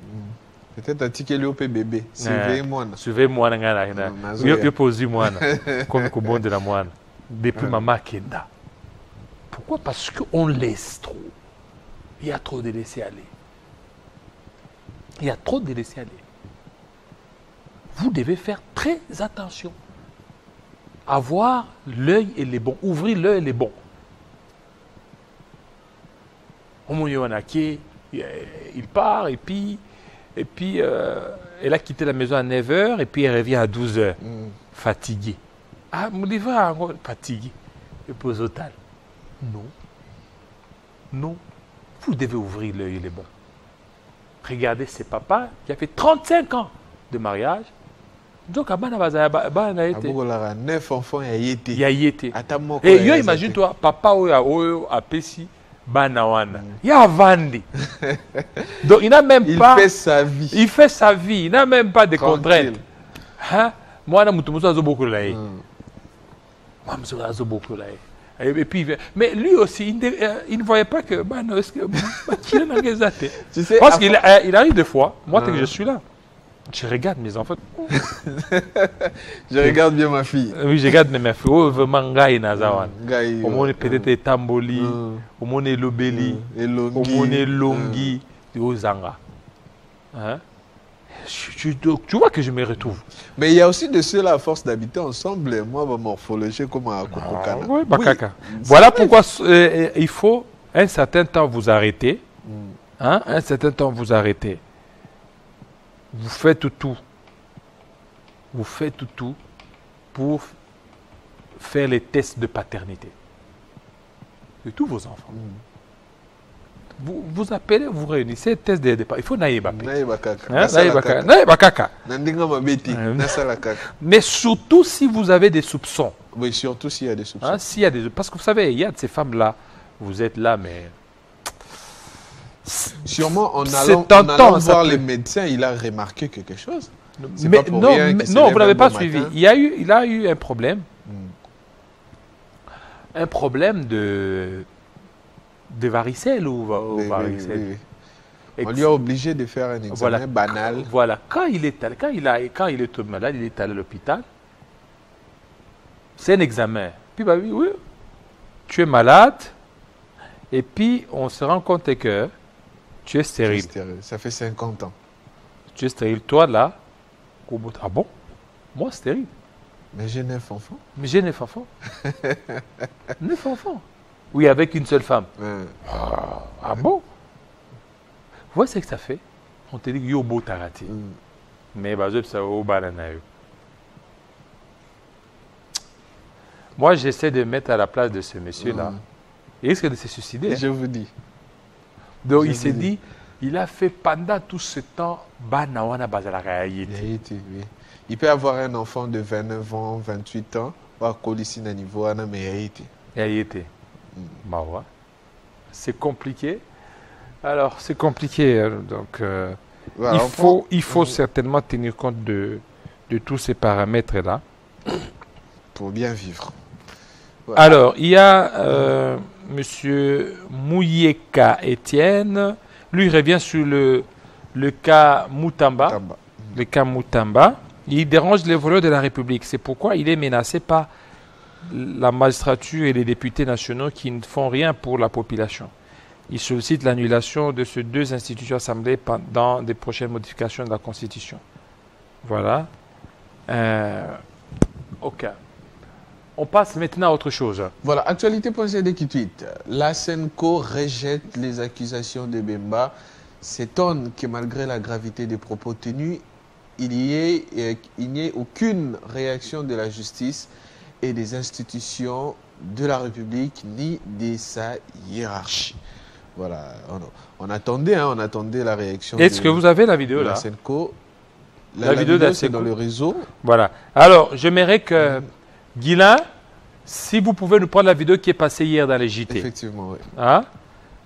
Peut-être un ticket lié au bébé. Surveille-moi. Surveille-moi nanga. Yo posi moi. Comme kubon de la moine. Depuis maman kenda. Pourquoi? Parce qu'on laisse trop. Il y a trop de laisser aller. Il y a trop de laisser aller. Vous devez faire très attention. Avoir l'œil et les bons. Ouvrir l'œil et les bons. Il part et puis elle a quitté la maison à 9h et puis elle revient à 12h. Fatiguée. Mon livre fatigué. Et pose au tal. Non. Non. Vous devez ouvrir l'œil et les bons. Regardez ce papa qui a fait 35 ans de mariage. Donc, il y a 9 enfants, il y a été. Et yo, imagine-toi, papa a Pessi, Banawana. Il y a Vandi. Donc, il n'a même pas. Il fait sa vie. Il fait sa vie. Il n'a même pas de contraintes. Moi, je beaucoup là. Et puis, mais lui aussi, il ne voyait pas que. Tu sais, parce qu'il arrive des fois, moi, dès que je suis là, je regarde mes enfants. Je regarde bien ma fille. Oui, je regarde mes filles. Oh, vraiment, Gaï Nazawan. Au moins, peut-être Tamboli, au moins, Lobeli, au moins, Longi, au Zanga. Tu vois que je me retrouve. Mais il y a aussi de ceux-là, à force d'habiter ensemble, moi, ma morphologie comme à Kokokana. Oui, Bakaka. Voilà pourquoi il faut un certain temps vous arrêter. Un certain temps vous arrêter. Vous faites tout. Vous faites tout pour faire les tests de paternité de tous vos enfants. Vous appelez, vous réunissez, test de départ. Il faut naïbapé. Naïbakaka. Mais surtout si vous avez des soupçons. Oui, surtout s'il y a des soupçons. Parce que vous savez, il y a de ces femmes-là, vous êtes là, mais... Sûrement, en allant voir les médecins, il a remarqué quelque chose. Mais non, vous n'avez pas suivi. Il a eu un problème. Un problème de varicelle ou varicelle. Oui. On lui a obligé de faire un examen banal. Voilà. Quand il est tombé malade, il est allé à l'hôpital. C'est un examen. Puis, oui, tu es malade. Et puis, on se rend compte que tu es stérile. Ça fait 50 ans. Tu es stérile. Toi, là, ah bon? Moi, stérile. Mais j'ai 9 enfants. Mais j'ai 9 enfants. 9 enfants. Oui, avec une seule femme. Ah bon? Vous voyez ce que ça fait? On te dit que yo beau tarati. Mais ça au banana. Moi, j'essaie de mettre à la place de ce monsieur-là. Il risque de se suicider. Je vous dis. Donc, il s'est dit, il a fait pendant tout ce temps, Banawana Bazalaka Yeti. Il peut avoir un enfant de 29 ans, 28 ans, ou à Colisina niveau, mais Yeti. C'est compliqué. Alors, c'est compliqué. Donc, voilà, il faut certainement tenir compte de tous ces paramètres-là. Pour bien vivre. Voilà. Alors, il y a M. Mouyeka Etienne. Lui, il revient sur le cas Moutamba. Le cas Moutamba. Il dérange les voleurs de la République. C'est pourquoi il est menacé par la magistrature et les députés nationaux qui ne font rien pour la population. Ils sollicitent l'annulation de ces deux institutions assemblées pendant des prochaines modifications de la Constitution. Voilà. Ok. On passe maintenant à autre chose. Voilà, actualité.cd qui tweet. La Senco rejette les accusations de Bemba, s'étonne que malgré la gravité des propos tenus, il n'y ait aucune réaction de la justice et des institutions de la République ni de sa hiérarchie. Voilà, on attendait la réaction. Est-ce que vous avez la vidéo de là? La Senco. La vidéo de la c'est Senco dans le réseau. Voilà. Alors, j'aimerais que Guilain, si vous pouvez nous prendre la vidéo qui est passée hier dans les JT. Effectivement, oui. Hein?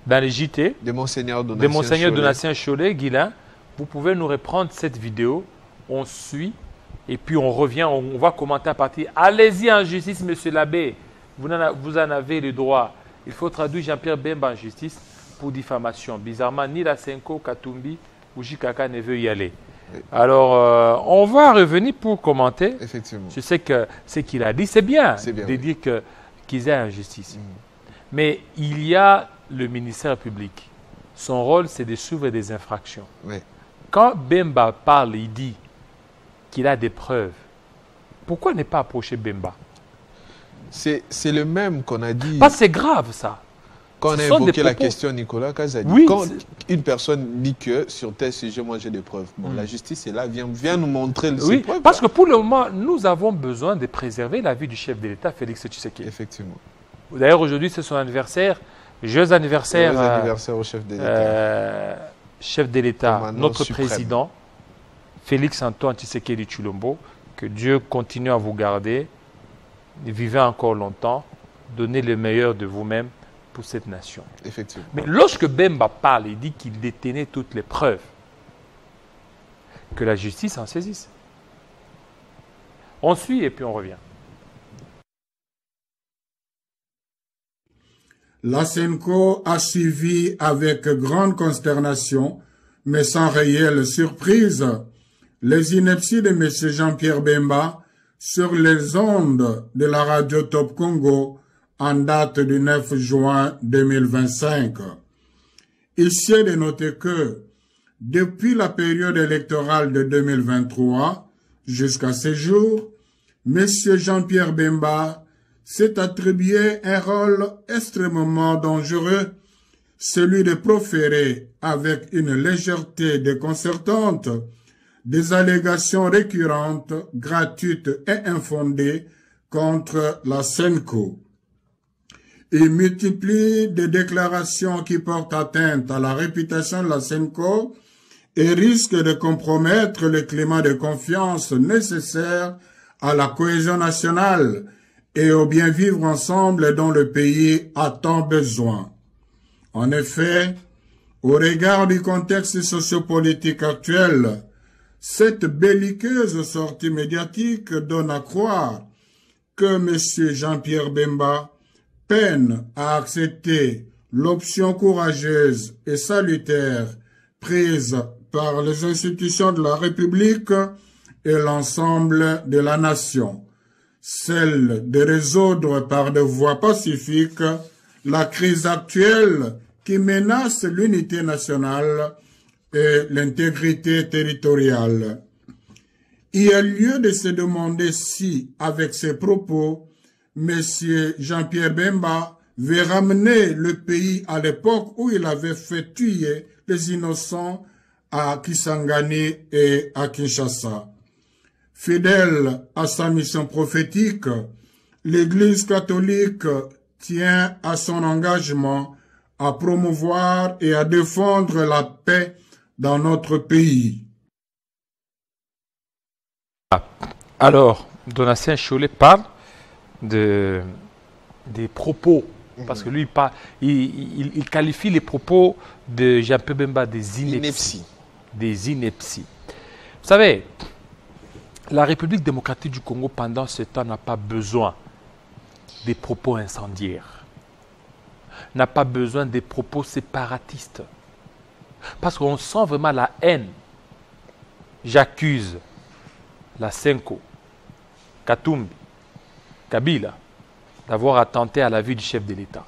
Dans les JT. De Monseigneur Donatien Cholet, Guilain. Vous pouvez nous reprendre cette vidéo. On suit et puis on revient. On va commenter à partir. Allez-y en justice, monsieur l'abbé. Vous en avez le droit. Il faut traduire Jean-Pierre Bemba en justice pour diffamation. Bizarrement, ni la Senco, Katumbi ou Jikaka ne veut y aller. Oui. Alors, on va revenir pour commenter. Effectivement. Je sais que ce qu'il a dit, c'est bien de oui. dire qu'ils aient en justice. Mais il y a le ministère public. Son rôle, c'est de suivre des infractions. Oui. Quand Bemba parle, il dit qu'il a des preuves. Pourquoi ne pas approcher Bemba? C'est le même qu'on a dit. Parce que c'est grave, ça. Quand on a évoqué la question, Nicolas Kazadi, oui, quand une personne dit que sur tel sujet, moi j'ai des preuves. Bon, la justice est là, vient nous montrer ces preuves. Parce que pour le moment, nous avons besoin de préserver la vie du chef de l'État, Félix Tshisekedi. Effectivement. D'ailleurs, aujourd'hui, c'est son anniversaire. Joyeux anniversaire. Joyeux anniversaire au chef de l'État. Chef de l'État, notre suprême. président, Félix Antoine Tshisekedi Tshilombo. Que Dieu continue à vous garder. Vivez encore longtemps. Donnez le meilleur de vous-même pour cette nation. Effectivement. Mais lorsque Bemba parle, il dit qu'il détenait toutes les preuves. Que la justice en saisisse. On suit et puis on revient. La Senco a suivi avec grande consternation, mais sans réelle surprise, les inepties de M. Jean-Pierre Bemba sur les ondes de la radio Top Congo en date du 9 juin 2025. Ici est de noter que, depuis la période électorale de 2023 jusqu'à ce jour, M. Jean-Pierre Bemba s'est attribué un rôle extrêmement dangereux, celui de proférer avec une légèreté déconcertante des allégations récurrentes, gratuites et infondées contre la Senco. Il multiplie des déclarations qui portent atteinte à la réputation de la Senco et risquent de compromettre le climat de confiance nécessaire à la cohésion nationale et au bien vivre ensemble dont le pays a tant besoin. En effet, au regard du contexte sociopolitique actuel, cette belliqueuse sortie médiatique donne à croire que M. Jean-Pierre Bemba peine à accepter l'option courageuse et salutaire prise par les institutions de la République et l'ensemble de la nation, celle de résoudre par des voies pacifiques la crise actuelle qui menace l'unité nationale et l'intégrité territoriale. Il y a lieu de se demander si, avec ces propos, M. Jean-Pierre Bemba veut ramener le pays à l'époque où il avait fait tuer les innocents à Kisangani et à Kinshasa. Fidèle à sa mission prophétique, l'Église catholique tient à son engagement à promouvoir et à défendre la paix dans notre pays. Alors, Donatien Cholet parle des propos, parce que lui, il qualifie les propos de Jean-Pierre Bemba des inepties. Des inepties. Vous savez, la République démocratique du Congo, pendant ce temps, n'a pas besoin des propos incendiaires, n'a pas besoin des propos séparatistes. Parce qu'on sent vraiment la haine. J'accuse la Senco, Katumbi, Kabila, d'avoir attenté à la vie du chef de l'État.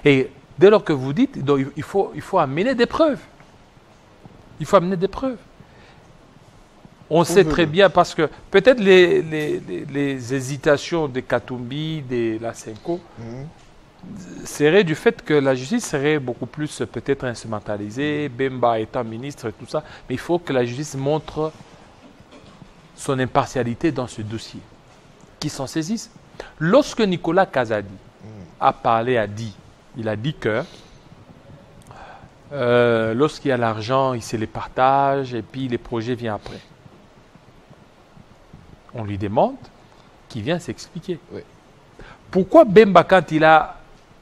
Et dès lors que vous dites, donc, il faut amener des preuves. Il faut amener des preuves. On sait très bien, parce que peut-être les hésitations de Katumbi, de Lasenko, seraient du fait que la justice serait beaucoup plus peut-être instrumentalisée, Bemba étant ministre et tout ça, mais il faut que la justice montre son impartialité dans ce dossier, qui s'en saisissent. Lorsque Nicolas Kazadi a parlé, il a dit que lorsqu'il y a l'argent, il se les partage et puis les projets viennent après. On lui demande qu'il vienne s'expliquer. Oui. Pourquoi Bemba, quand il a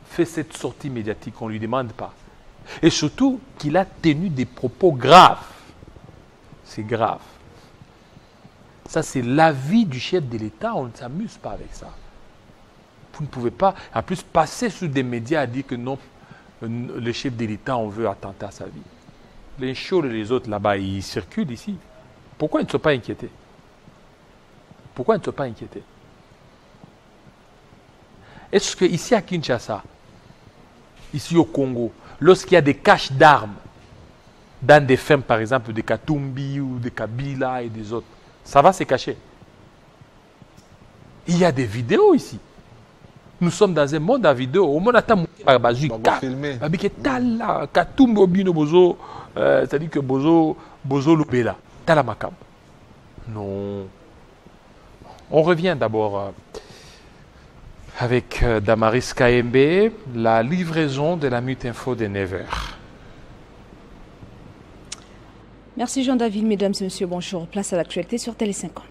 fait cette sortie médiatique, on ne lui demande pas? Et surtout qu'il a tenu des propos graves. C'est grave. Ça, c'est l'avis du chef de l'État, on ne s'amuse pas avec ça. Vous ne pouvez pas, en plus, passer sur des médias à dire que non, le chef de l'État, on veut attenter à sa vie. Les chauds et les autres là-bas, ils circulent ici. Pourquoi ils ne sont pas inquiétés? Pourquoi ils ne sont pas inquiétés? Est-ce qu'ici à Kinshasa, ici au Congo, lorsqu'il y a des caches d'armes dans des fermes, par exemple, de Katumbi ou de Kabila et des autres, ça va se cacher? Il y a des vidéos ici. Nous sommes dans un monde à vidéo. Au monde attend c'est-à-dire que Bozo Lubela, Talamakam. Non. On revient d'abord avec Damaris Kaembe, la livraison de la Minute Info de 9h. Merci Jean-David, mesdames et messieurs, bonjour. Place à l'actualité sur Télé 50.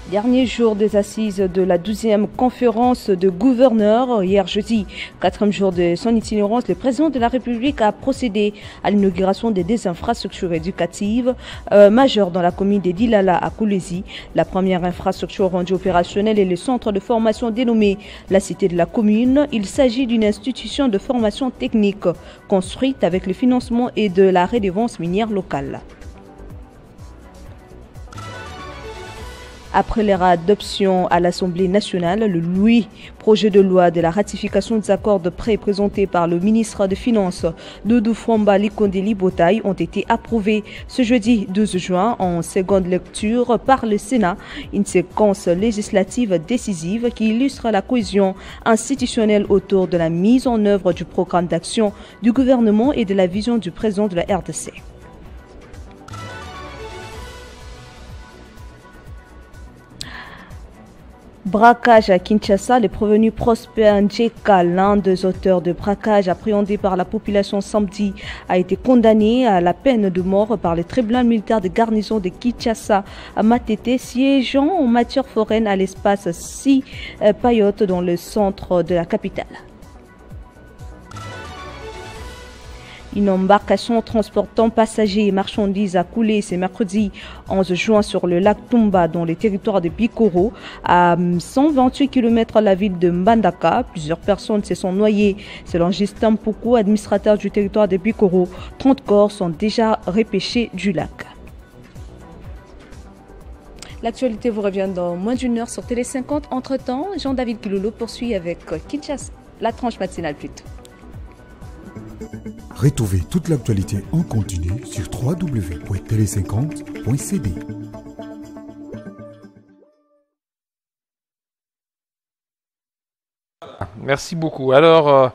Dernier jour des assises de la 12e conférence de gouverneurs. Hier jeudi, 4e jour de son itinérance, le président de la République a procédé à l'inauguration des deux infrastructures éducatives majeures dans la commune de Dilala à Kolwezi. La première infrastructure rendue opérationnelle est le centre de formation dénommé la Cité de la Commune. Il s'agit d'une institution de formation technique construite avec le financement et de la redevance minière locale. Après leur adoption à l'Assemblée nationale, le projet de loi de la ratification des accords de prêt présentés par le ministre des Finances, Doudou Fwamba Likondeli Botaï, ont été approuvés ce jeudi 12 juin en seconde lecture par le Sénat. Une séquence législative décisive qui illustre la cohésion institutionnelle autour de la mise en œuvre du programme d'action du gouvernement et de la vision du président de la RDC. Braquage à Kinshasa, le prévenu Prosper Njeka, l'un des auteurs de braquage appréhendé par la population samedi, a été condamné à la peine de mort par le tribunal militaire de garnison de Kinshasa à Matete, siégeant en matière foraine à l'espace 6 Payotte dans le centre de la capitale. Une embarcation transportant passagers et marchandises a coulé ce mercredi 11 juin sur le lac Tumba dans le territoire de Bikoro, à 128 km de la ville de Mbandaka. Plusieurs personnes se sont noyées. Selon Justin Poukou, administrateur du territoire de Bikoro, 30 corps sont déjà repêchés du lac. L'actualité vous revient dans moins d'une heure sur Télé 50. Entre-temps, Jean-David Kilolo poursuit avec Kinshasa, la tranche matinale plutôt. Retrouvez toute l'actualité en continu sur www.tele50.cd. Merci beaucoup. Alors,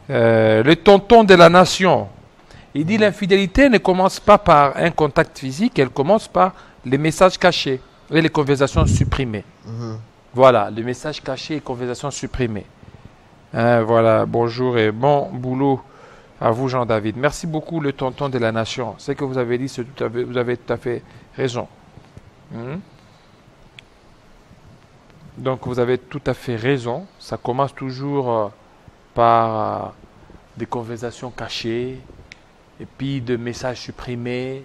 le tonton de la nation, il dit l'infidélité ne commence pas par un contact physique, elle commence par les messages cachés et les conversations supprimées. Voilà, les messages cachés et conversations supprimées. Voilà, bonjour et bon boulot à vous, Jean-David. Merci beaucoup, le tonton de la nation. Ce que vous avez dit, vous avez tout à fait raison. Donc, vous avez tout à fait raison. Ça commence toujours par des conversations cachées, et puis de messages supprimés,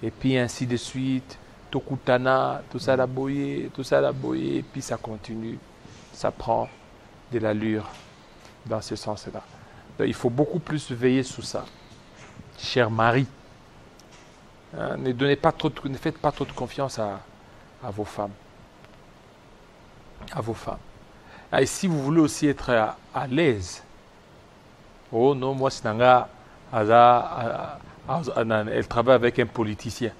et puis ainsi de suite. Tokutana, tout ça la boyer, et puis ça continue. Ça prend de l'allure dans ce sens-là. Donc, il faut beaucoup plus veiller sur ça. Cher mari, hein, ne faites pas trop de confiance à vos femmes. À vos femmes. Et si vous voulez aussi être à l'aise, oh non, moi, c'est un elle travaille avec un politicien.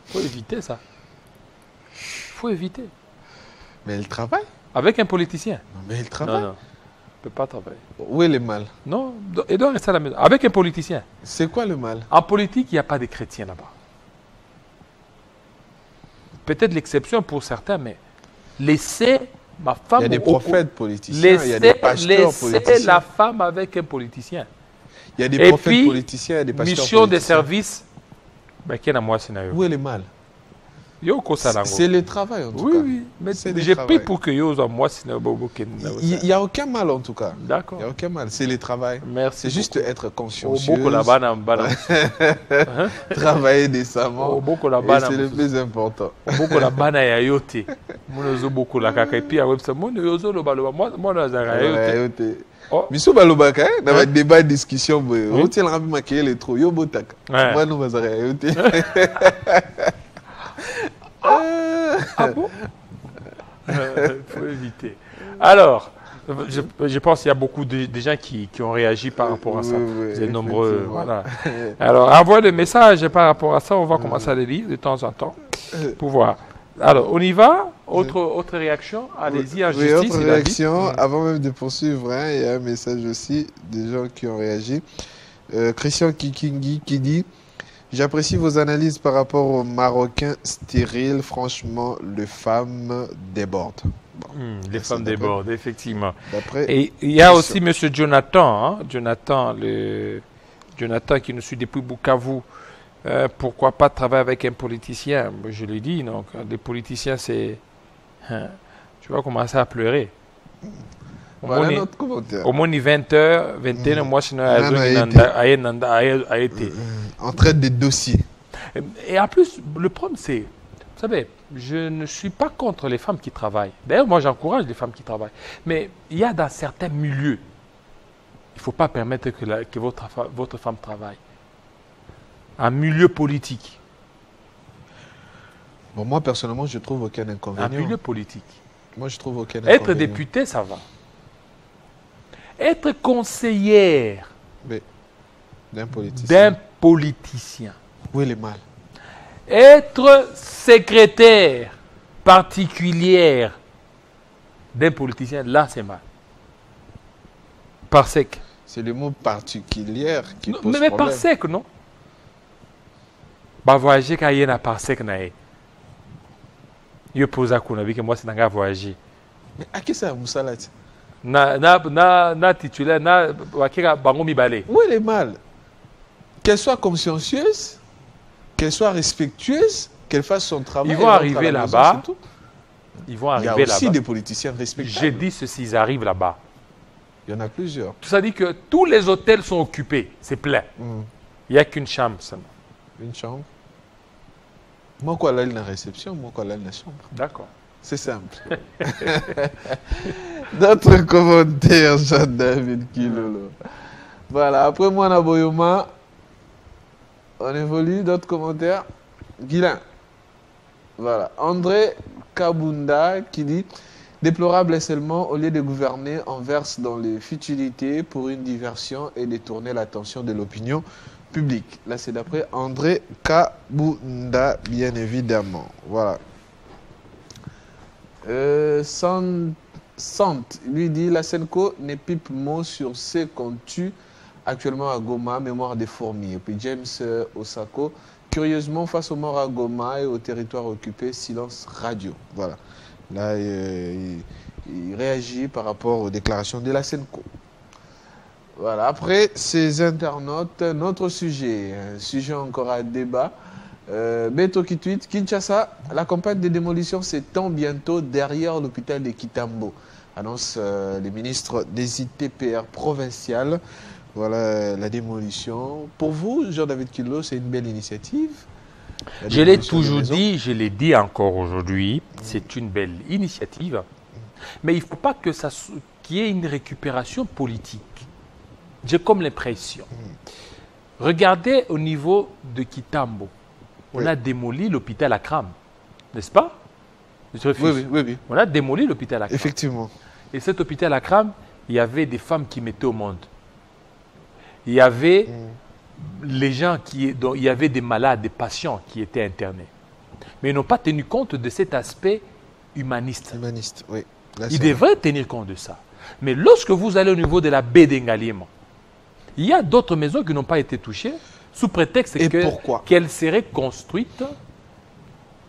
Faut éviter ça. Faut éviter. Mais elle travaille avec un politicien. Non, mais elle travaille. Non, ne peut pas travailler. Où est le mal? Non, elle doit rester à la maison. Avec un politicien. C'est quoi le mal? En politique, il n'y a pas de chrétiens là-bas. Peut-être l'exception pour certains, mais laissez ma femme... Il y a des prophètes politiciens, il y a des pasteurs politiciens. Laissez la femme avec un politicien. Il y a des prophètes politiciens, il y a des pasteurs mission politiciens. de service, où est le mal? C'est le travail en tout cas. Oui, mais j'ai pris pour que yo moi il n'y a aucun mal en tout cas. D'accord. Il n'y a aucun mal, c'est le travail. Merci. C'est juste être consciencieux. Travailler décemment. C'est le plus important. Miso balobaka na ba débat discussion boy otel rabi makele trop yo botaka moi nous bazara yote. Ah bon? Faut éviter. Alors, je pense qu'il y a beaucoup de gens qui ont réagi par rapport à ça. Vous êtes nombreux. Voilà. Alors, envoyez des messages par rapport à ça. On va commencer à les lire de temps en temps pour voir. Alors, on y va. Autre réaction. Allez-y, en justice. Autre réaction. Avant même de poursuivre, hein, il y a un message aussi des gens qui ont réagi. Christian Kikingi qui dit: j'apprécie vos analyses par rapport aux Marocains stériles. Franchement, les femmes débordent. Bon, les femmes débordent, effectivement. Et il y a aussi M. Jonathan, hein, Jonathan qui nous suit depuis Bukavu. Pourquoi pas travailler avec un politicien? Je l'ai dit, donc les politiciens, c'est... tu vas commencer à pleurer. Voilà notre commentaire. Au moins 20h, 21h, moi, sinon, a été. On traite des dossiers. Et en plus, le problème, c'est... Vous savez, je ne suis pas contre les femmes qui travaillent. D'ailleurs, moi, j'encourage les femmes qui travaillent. Mais il y a dans certains milieux, il ne faut pas permettre que votre femme travaille. Un milieu politique. Bon, moi, personnellement, je trouve aucun inconvénient. Un milieu politique. Moi, je trouve aucun inconvénient. Être député, ça va. Être conseillère d'un politicien. Où est le mal? Être secrétaire particulière d'un politicien, là, c'est mal. Par sec. C'est le mot particulière qui pose mais problème. Par sec, non? Bah voyager quand il y a un par sec naé. Je pose à Kounabi que moi c'est un voyager. Mais à qui ça moussalati? Na titulaire na wakira bangomi balé. Où est le mal? Qu'elle soit consciencieuse, qu'elle soit respectueuse, qu'elle fasse son travail. Ils vont arriver là-bas. Ils vont arriver là-bas. Il y a aussi des politiciens respectables. J'ai dit ceci, ils arrivent là-bas. Il y en a plusieurs. Tout ça dit que tous les hôtels sont occupés, c'est plein. Il n'y a qu'une chambre seulement. Une chambre? Moi, quoi, là, il y a une réception, moi, quoi, là, il y a une chambre. D'accord. C'est simple. D'autres commentaires, Jean-David Kilolo. Voilà, après moi, Naboyoma, on évolue. D'autres commentaires. Guilain. Voilà. André Kabunda qui dit: déplorable est seulement, au lieu de gouverner, on verse dans les futilités pour une diversion et détourner l'attention de l'opinion publique. Là, c'est d'après André Kabunda, bien évidemment. Voilà. Sant lui dit: la Senco ne pipe mot sur ce qu'on tue actuellement à Goma, mémoire des fourmis. Et puis James Osako: curieusement, face aux morts à Goma et au territoire occupé, silence radio. Voilà. Là, il réagit par rapport aux déclarations de la Senco. Voilà. Après ces internautes, notre sujet, un sujet encore à débat. Beto qui tweet: Kinshasa, la campagne de démolition s'étend bientôt derrière l'hôpital de Kitambo, annonce les ministres des ITPR provinciales. Voilà la démolition. Pour vous, Jean-David Kilolo, c'est une belle initiative? Je l'ai toujours dit, je l'ai dit encore aujourd'hui, c'est une belle initiative. Mais il ne faut pas que qu'il y ait une récupération politique. J'ai comme l'impression. Regardez au niveau de Kitambo. On a démoli l'hôpital Akram, n'est-ce pas? Oui. On a démoli l'hôpital Akram. Effectivement. Et cet hôpital Akram, il y avait des femmes qui mettaient au monde. Il y avait les gens il y avait des malades, des patients qui étaient internés. Mais ils n'ont pas tenu compte de cet aspect humaniste. Humaniste, oui. Là, Ils devraient tenir compte de ça. Mais lorsque vous allez au niveau de la baie d'Engalima, il y a d'autres maisons qui n'ont pas été touchées sous prétexte qu'elles seraient construites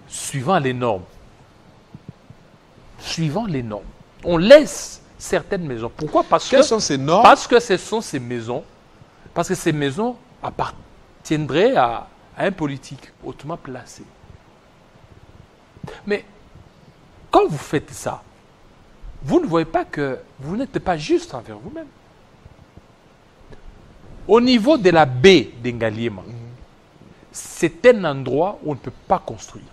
suivant les normes. Suivant les normes. On laisse certaines maisons. Pourquoi? Quelles sont ces normes? Parce que ce sont ces maisons. Parce que ces maisons appartiendraient à un politique hautement placé. Mais quand vous faites ça, vous ne voyez pas que vous n'êtes pas juste envers vous-même. Au niveau de la baie d'Engalima, c'est un endroit où on ne peut pas construire.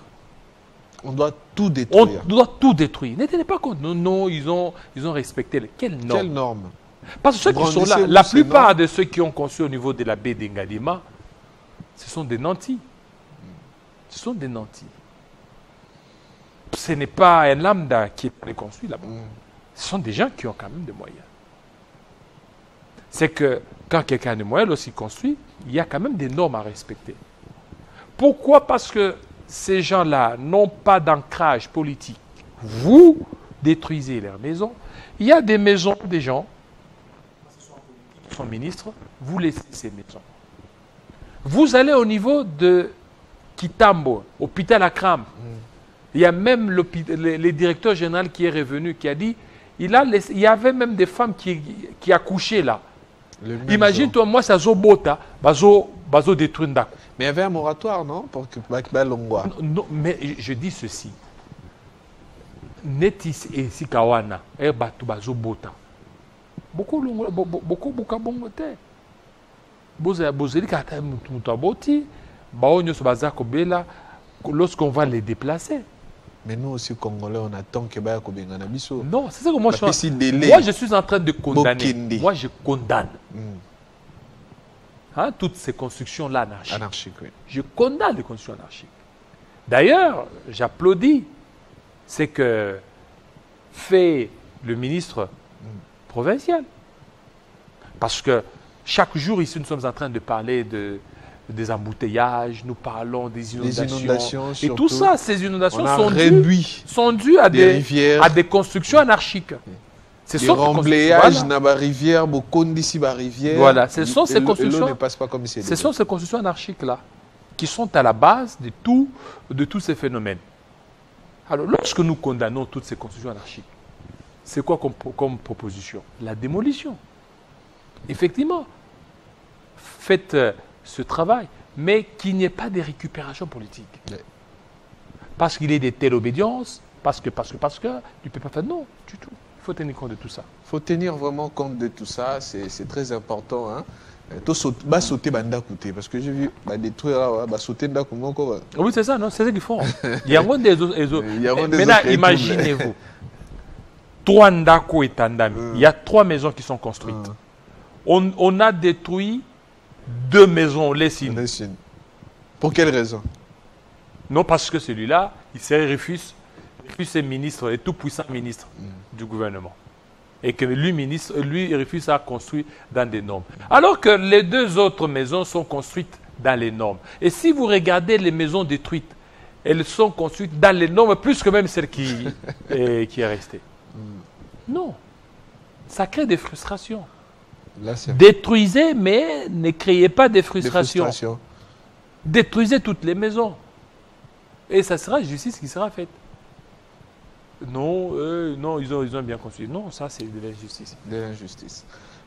On doit tout détruire. On doit tout détruire. Ne tenez pas compte. Non, ils ont respecté. Quelles normes? Quelles normes? Parce que ceux qui sont là, la plupart de ceux qui ont construit au niveau de la baie d'Engalima, ce sont des nantis. Ce sont des nantis. Ce n'est pas un lambda qui est construit là-bas. Ce sont des gens qui ont quand même des moyens. C'est que quand quelqu'un a des moyens, lorsqu'il construit, il y a quand même des normes à respecter. Pourquoi? Parce que ces gens-là n'ont pas d'ancrage politique. Vous détruisez leurs maisons. Il y a des maisons des gens qui sont ministres, vous laissez ces maisons. Vous allez au niveau de Kitambo, hôpital Akram. Il y a même le directeur général qui est revenu, qui a dit, il y avait même des femmes qui accouchaient là. Imagine-toi, moi, ça zobota, bazo détruire ndako. Mais il y avait un moratoire, non? Pour que non, mais je dis ceci. Netis et Sikawana, et batu bazo bota. Beaucoup bongote. Bozeli kata mutaboti, baonyo sobazako bela, lorsqu'on va les déplacer. Mais nous aussi, Congolais, on attend que Baya Kobengana biso. Non, c'est ça que moi je suis en train de condamner. Moi, je condamne. Hein, toutes ces constructions-là anarchiques. Anarchiques, oui. Je condamne les constructions anarchiques. D'ailleurs, j'applaudis ce que fait le ministre provincial. Parce que chaque jour, ici, nous sommes en train de parler des embouteillages, nous parlons des inondations. Et tout ça, ces inondations sont dues à des constructions anarchiques. C'est des remblayages dans la rivière, rivière. Voilà, ce sont ces constructions. Ne passe pas comme ce sont ces constructions anarchiques-là qui sont à la base de tous ces phénomènes. Alors, lorsque nous condamnons toutes ces constructions anarchiques, c'est quoi comme proposition? La démolition. Effectivement, faites ce travail, mais qu'il n'y ait pas de récupération politique. Oui. Parce qu'il est de telle obédience, parce que, tu ne peux pas faire. Non, du tout. Il faut tenir compte de tout ça. Il faut tenir vraiment compte de tout ça, c'est très important. Hein. Sauter parce que j'ai vu détruire là, sauter encore. Oui, c'est ça, c'est ça qu'ils font. Il y a des autres. Maintenant, imaginez-vous. 3 ndako et Tandami. Il y a 3 maisons qui sont construites. On a détruit 2 maisons, Lessine. Pour quelle raison? Non, parce que celui-là, il serait refuse ministre, et tout puissant ministre du gouvernement. Et que lui, il refuse à construire dans des normes. Alors que les 2 autres maisons sont construites dans les normes. Et si vous regardez les maisons détruites, elles sont construites dans les normes, plus que même celle qui est restée. Non. Ça crée des frustrations. Là, détruisez, mais ne créez pas de frustrations. Détruisez toutes les maisons. Et ça sera justice qui sera faite. Non, non, ils ont bien construit. Non, ça c'est de l'injustice. De l'injustice.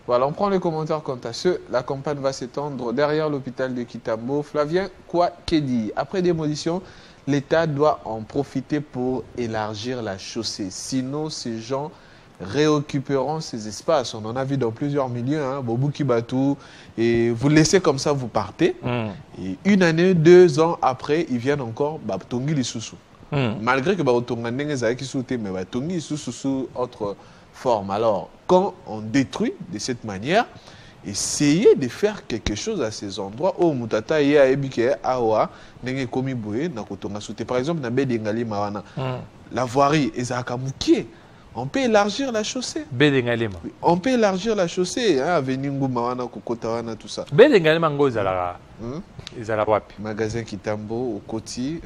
Voilà, on prend les commentaires quant à ce. La campagne va s'étendre derrière l'hôpital de Kitambo. Flavien Kouakédi. Après démolition, l'État doit en profiter pour élargir la chaussée. Sinon, ces gens réoccuperont ces espaces. On en a vu dans plusieurs milieux, hein, Bobo Kibatou, et vous laissez comme ça, vous partez. Et 1 année, 2 ans après, ils viennent encore, Tongi Lisusu. Malgré que Tongi Lisusu, mais Tongi Lisusu, autre forme. Alors, quand on détruit de cette manière, essayez de faire quelque chose à ces endroits où Moutata y a ébiqué awa n'engé komi boye na kotonga souté. Par exemple, na Bédengali Mawana, la voirie est à Kamoukié. On peut élargir la chaussée. Bédengali. On peut élargir la chaussée, hein, Aveningu Mawana, Kokotawana, tout ça. Bédengali Mango Zala. Magasin Kitambo au Koti,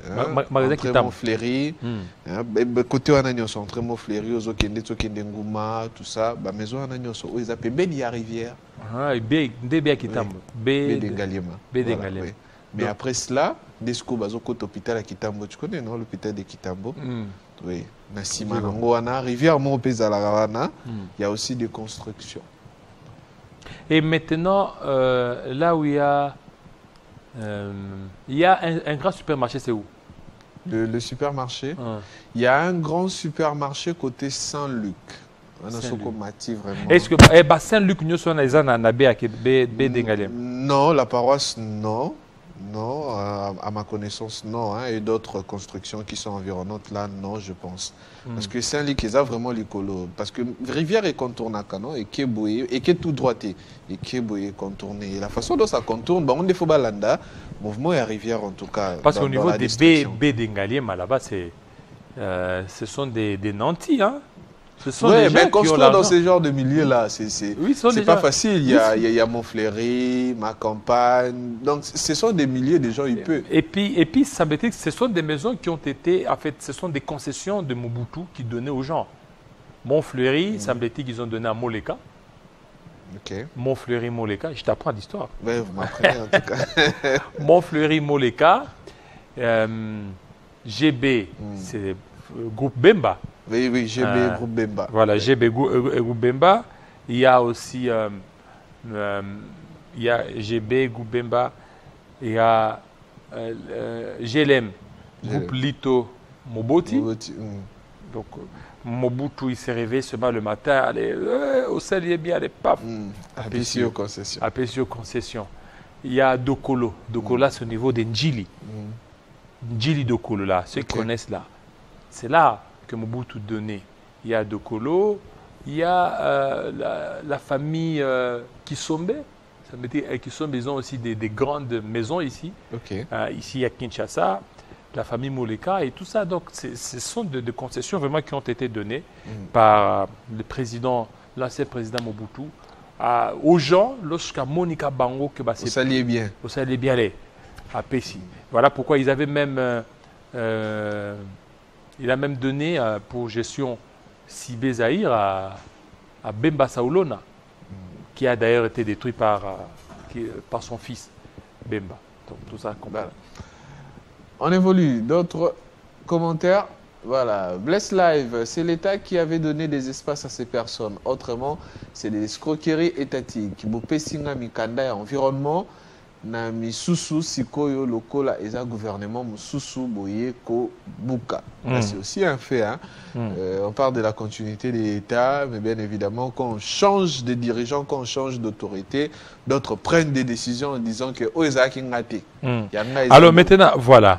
magasin Kitambo Fleury, côté Anagnos, entre Fleury, aux Okende, Ngouma, tout ça, bah maison Anagnos, où ils appellent Bédia Rivière. Ah, Bédia Kitambo. Bédengalema. Mais après cela, Desco Bazoko hôpital à Kitambo, tu connais non l'hôpital de Kitambo? Oui. Nassima Nangoana, Rivière Mopezalaravana, il y a aussi des constructions. Et maintenant, là où il y a un grand supermarché, c'est où? Le supermarché. Il y a un grand supermarché côté Saint-Luc. Est-ce que Saint-Luc, nous sommes non, la paroisse, non. Non, à ma connaissance, non. Hein, et d'autres constructions qui sont environnantes, là, non, je pense. Parce que Saint-Luc, ils ont vraiment l'écolo. Parce que Rivière est contournée, non? Et qui est bouillé, et qui est tout droité. Et qui est bouillé, contourné. Et la façon dont ça contourne, on est Fobalanda, mouvement et Rivière en tout cas. Parce qu'au niveau des B d'Engaliem, là-bas, ce sont des nantis, hein? Oui, mais construire dans ce genre de milieu-là, c'est pas facile. Il y a Montfleury, ma campagne. Donc, ce sont des milliers de gens, il peut. Et puis ça veut dire que ce sont des maisons qui ont été, en fait, ce sont des concessions de Mobutu qui donnaient aux gens. Montfleury, ça me dit qu'ils ont donné à Moleka. Montfleury, Moleka, je t'apprends l'histoire. Oui, vous m'apprenez en tout cas. Montfleury, Moleka, GB, c'est groupe Bemba. Oui, oui, GB Groupe Bemba. Voilà, GB Groupe Bemba. Il y a aussi GB Groupe Bemba. Il y a GLM, Groupe Lito Moboti. Donc, Mobutu, il s'est réveillé ce le matin. Allez, au sel, il est bien, allez, paf. APCO Concession. APCO Concession. Il y a Dokolo. Dokolo, c'est au niveau de Ndjili. Ndjili Dokolo, là, ceux qui connaissent là. C'est là que Mobutu donnait. Il y a Dokolo, il y a la famille Kisombe. Ça veut dire Kisombe, ils ont aussi des grandes maisons ici. Ici, il y a Kinshasa, la famille Moleka et tout ça. Donc, ce sont des concessions vraiment qui ont été données par le président, l'ancien président Mobutu, aux gens, lorsqu'à Monica Bango, que vous saliez bien. Vous saliez bien aller à Pessi. Voilà pourquoi ils avaient même... il a même donné pour gestion Sibé Zahir à Bemba Saoulona, qui a d'ailleurs été détruit par son fils Bemba. Donc tout ça combat. On évolue. D'autres commentaires? Voilà. Bless Live, c'est l'État qui avait donné des espaces à ces personnes. Autrement, c'est des escroqueries étatiques. Bopé Singa Mikanda, environnement. Na misusu sikoyo lokola eza gouvernement mususu boye ko buka. C'est aussi un fait. Hein. On parle de la continuité de l'État, mais bien évidemment, quand on change de dirigeants, quand on change d'autorité, d'autres prennent des décisions en disant que alors maintenant, voilà.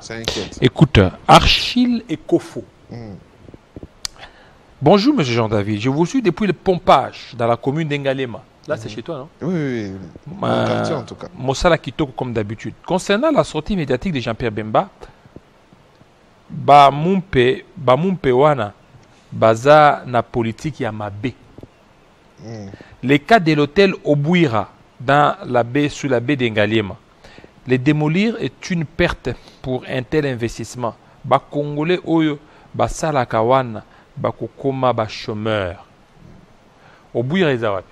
Écoute, Achille et Kofo. Bonjour, monsieur Jean-David. Je vous suis depuis le pompage dans la commune d'Engalema. Là, c'est chez toi, non? Oui, mon quartier en tout cas. Mossala Kitoko, comme d'habitude. Concernant la sortie médiatique de Jean-Pierre Bemba, Bamumpe Wana, Baza na politique Yamabe. Les cas de l'hôtel Obouira, dans la baie, sous la baie d'Engalema, les démolir est une perte pour un tel investissement. Congolais Oyo, Basala Kawana, Bakokoma, chômeur. Obouira Ezawapi.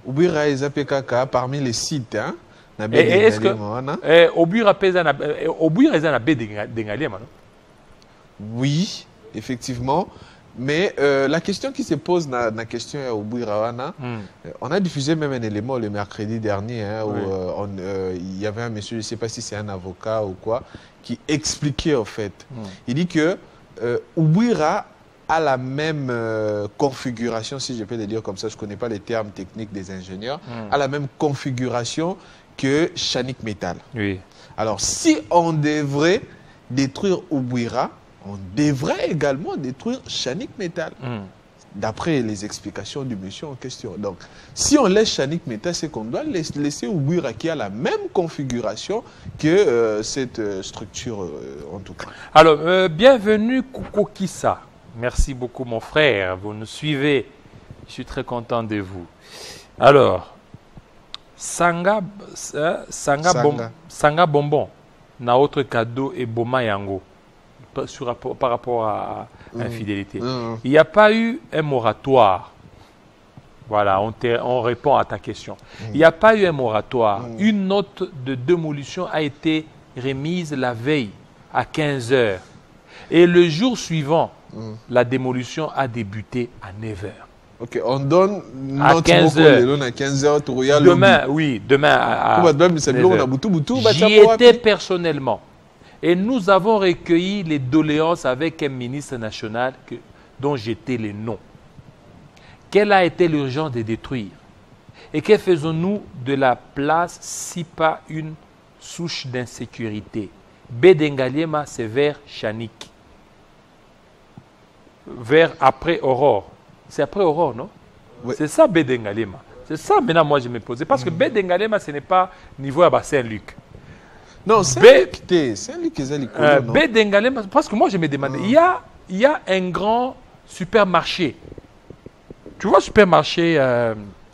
Obouira Ezapekaka parmi les sites. Hein, est-ce que Obouira est baie d'Engalema, non? Oui, effectivement. Mais la question qui se pose dans la question à Obouirawana, on a diffusé même un élément le mercredi dernier hein, où il y avait un monsieur, je ne sais pas si c'est un avocat ou quoi, qui expliquait en fait. Il dit que Obouira a la même configuration, si je peux le dire comme ça, je ne connais pas les termes techniques des ingénieurs, a la même configuration que Chanik Metal. Oui. Alors, si on devrait détruire Obouira, on devrait également détruire Chanik Metal. d'après les explications du monsieur en question. Donc, si on laisse Channick Meta, c'est qu'on doit laisser Oubuira qui a la même configuration que cette structure, en tout cas. Alors, bienvenue Koukokissa. Merci beaucoup mon frère, vous nous suivez. Je suis très content de vous. Alors, Sanga Bonbon, na autre cadeau et Boma Yango, par rapport à infidélité. Il n'y a pas eu un moratoire. Voilà, on répond à ta question. Il n'y a pas eu un moratoire. Une note de démolition a été remise la veille à 15 h. Et le jour suivant, la démolition a débuté à 9 h. Ok, on donne à 15 h. À 15 h, demain, oui, demain à 9 h. J'y étais personnellement. Et nous avons recueilli les doléances avec un ministre national dont j'étais le nom. Quelle a été l'urgence de détruire? Et que faisons-nous de la place si pas une souche d'insécurité? Bedengaliema, c'est vers Channick. Vers après Aurore. C'est après Aurore, non? Oui. C'est ça Bedengaliema. C'est ça maintenant moi je me posais. Parce que Bedengaliema, ce n'est pas niveau à Saint-Luc. Non, c'est Saint-Luc qui est Bedengaliema, parce que moi je me demandais, il y a un grand supermarché. Tu vois supermarché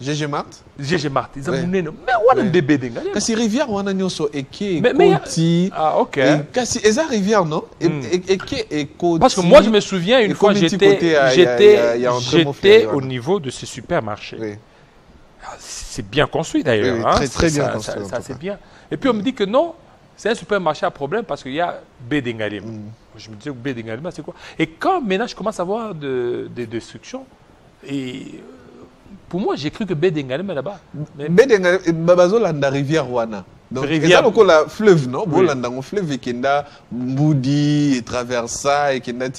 GG Mart? GG Mart. Ils ont mais on a des Bedengaliema. Parce que rivière on a nyoso eke Koti. Ah OK. Parce que eza rivière non? Eke et Koti. Parce que moi je me souviens une fois j'étais au niveau de ce supermarché. Oui. C'est bien construit d'ailleurs. Oui, hein? Très bien construit. Ça c'est bien. Et puis on me dit que non, c'est un supermarché à problème parce qu'il y a Bedengaliema. Je me disais que Bedengaliema c'est quoi? Et quand maintenant je commence à voir des destructions, et pour moi j'ai cru que Bedengaliema est là-bas. Bedengaliema, la rivière Wana. Donc, rivière. C'est encore la fleuve, non? Oui. Bon, dans fleuve, qui est Moudi, et traverse ça, et qui est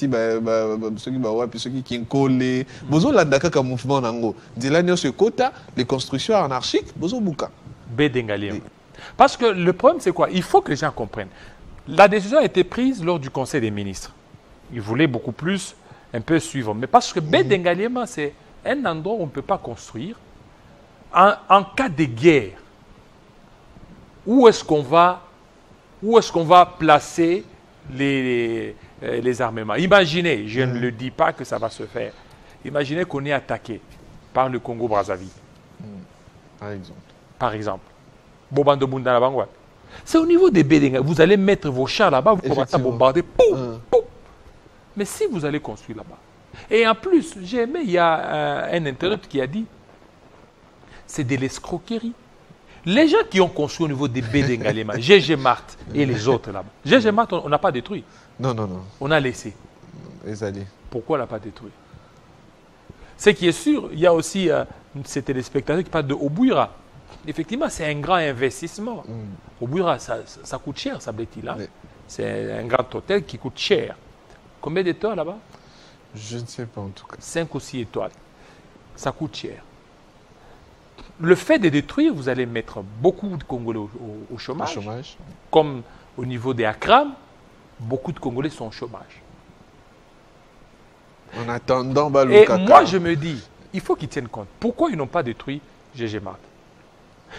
ceux qui sont collés. Bozo landa kaka mouvement nango. Dilania ce quota, les constructions anarchiques, bozo buka. Bedengaliema. Parce que le problème, c'est quoi? Il faut que les gens comprennent. La décision a été prise lors du Conseil des ministres. Ils voulaient beaucoup plus un peu suivre. Mais parce que Bedengaliema, c'est un endroit où on ne peut pas construire. En cas de guerre, où est-ce qu'on va placer les armements? Imaginez, je ne le dis pas que ça va se faire. Imaginez qu'on est attaqué par le Congo-Brazzaville. Par exemple. C'est au niveau des Bedengaliema. Vous allez mettre vos chars là-bas, vous commencez à bombarder. Poum, poum. Mais si vous allez construire là-bas. Et en plus, j'ai aimé, il y a un internaute qui a dit, c'est de l'escroquerie. Les gens qui ont construit au niveau des Bedengaliema, GG Mart et les autres là-bas. GG Mart, on n'a pas détruit. Non. On a laissé. Pourquoi on n'a pas détruit? Ce qui est sûr, il y a aussi ces téléspectateurs qui parlent de Oubuira. Effectivement, c'est un grand investissement. Oubuira, ça coûte cher, ça blêtit-là. Oui. C'est un grand hôtel qui coûte cher. Combien d'étoiles là-bas? Je ne sais pas en tout cas. 5 ou 6 étoiles. Ça coûte cher. Le fait de détruire, vous allez mettre beaucoup de Congolais au chômage. Comme au niveau des Akram, beaucoup de Congolais sont au chômage. En attendant, et moi, je me dis, il faut qu'ils tiennent compte. Pourquoi ils n'ont pas détruit GG Mart?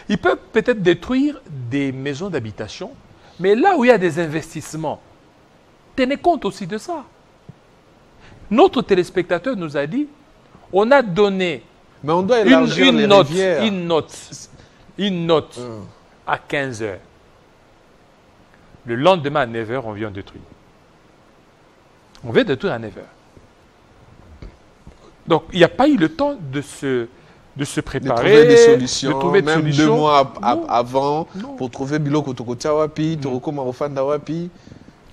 Ils peuvent peut-être détruire des maisons d'habitation, mais là où il y a des investissements, tenez compte aussi de ça. Notre téléspectateur nous a dit, on a donné mais on doit élargir une note à 15 h. Le lendemain à 9 h, on vient détruire. On vient détruire à 9 h. Donc, il n'y a pas eu le temps de se préparer, de trouver des solutions, de trouver même 2 mois avant, pour trouver Biloko Tokotia Wapi, Torokoma Ofanda Wapi.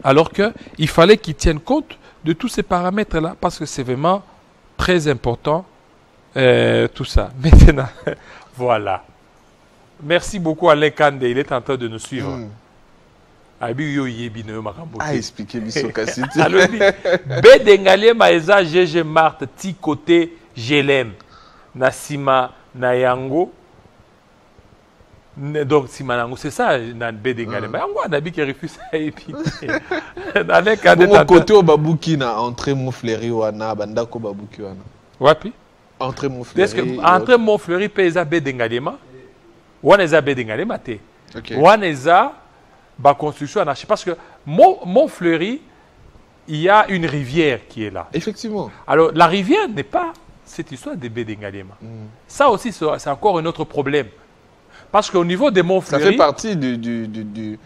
Alors qu'il fallait qu'ils tiennent compte de tous ces paramètres-là, parce que c'est vraiment très important, tout ça. Maintenant, voilà. Merci beaucoup Alain Kande, il est en train de nous suivre. Expliquez Bissokasiti. Bedengaliema eza GG Mart ti côté Jelem Nasima Nayango. Donc Simanango, c'est ça dans Bedengaliema. Yango anabi qui refuse et puis Alain Kande bon côté au Babuki na entrée mon fleuri wana bandako Babuki wana. Wapi? Entre Montfleury. Entre Montfleury et Ezabé d'Engalema. Ou Ezabé d'Engalema, té. Ou ba construction anarchique. Parce que Montfleury, il y a une rivière qui est là. Effectivement. Alors, la rivière n'est pas cette histoire des Bédingalema. Ça aussi, c'est encore un autre problème. Parce qu'au niveau des Montfleury... Ça fait partie du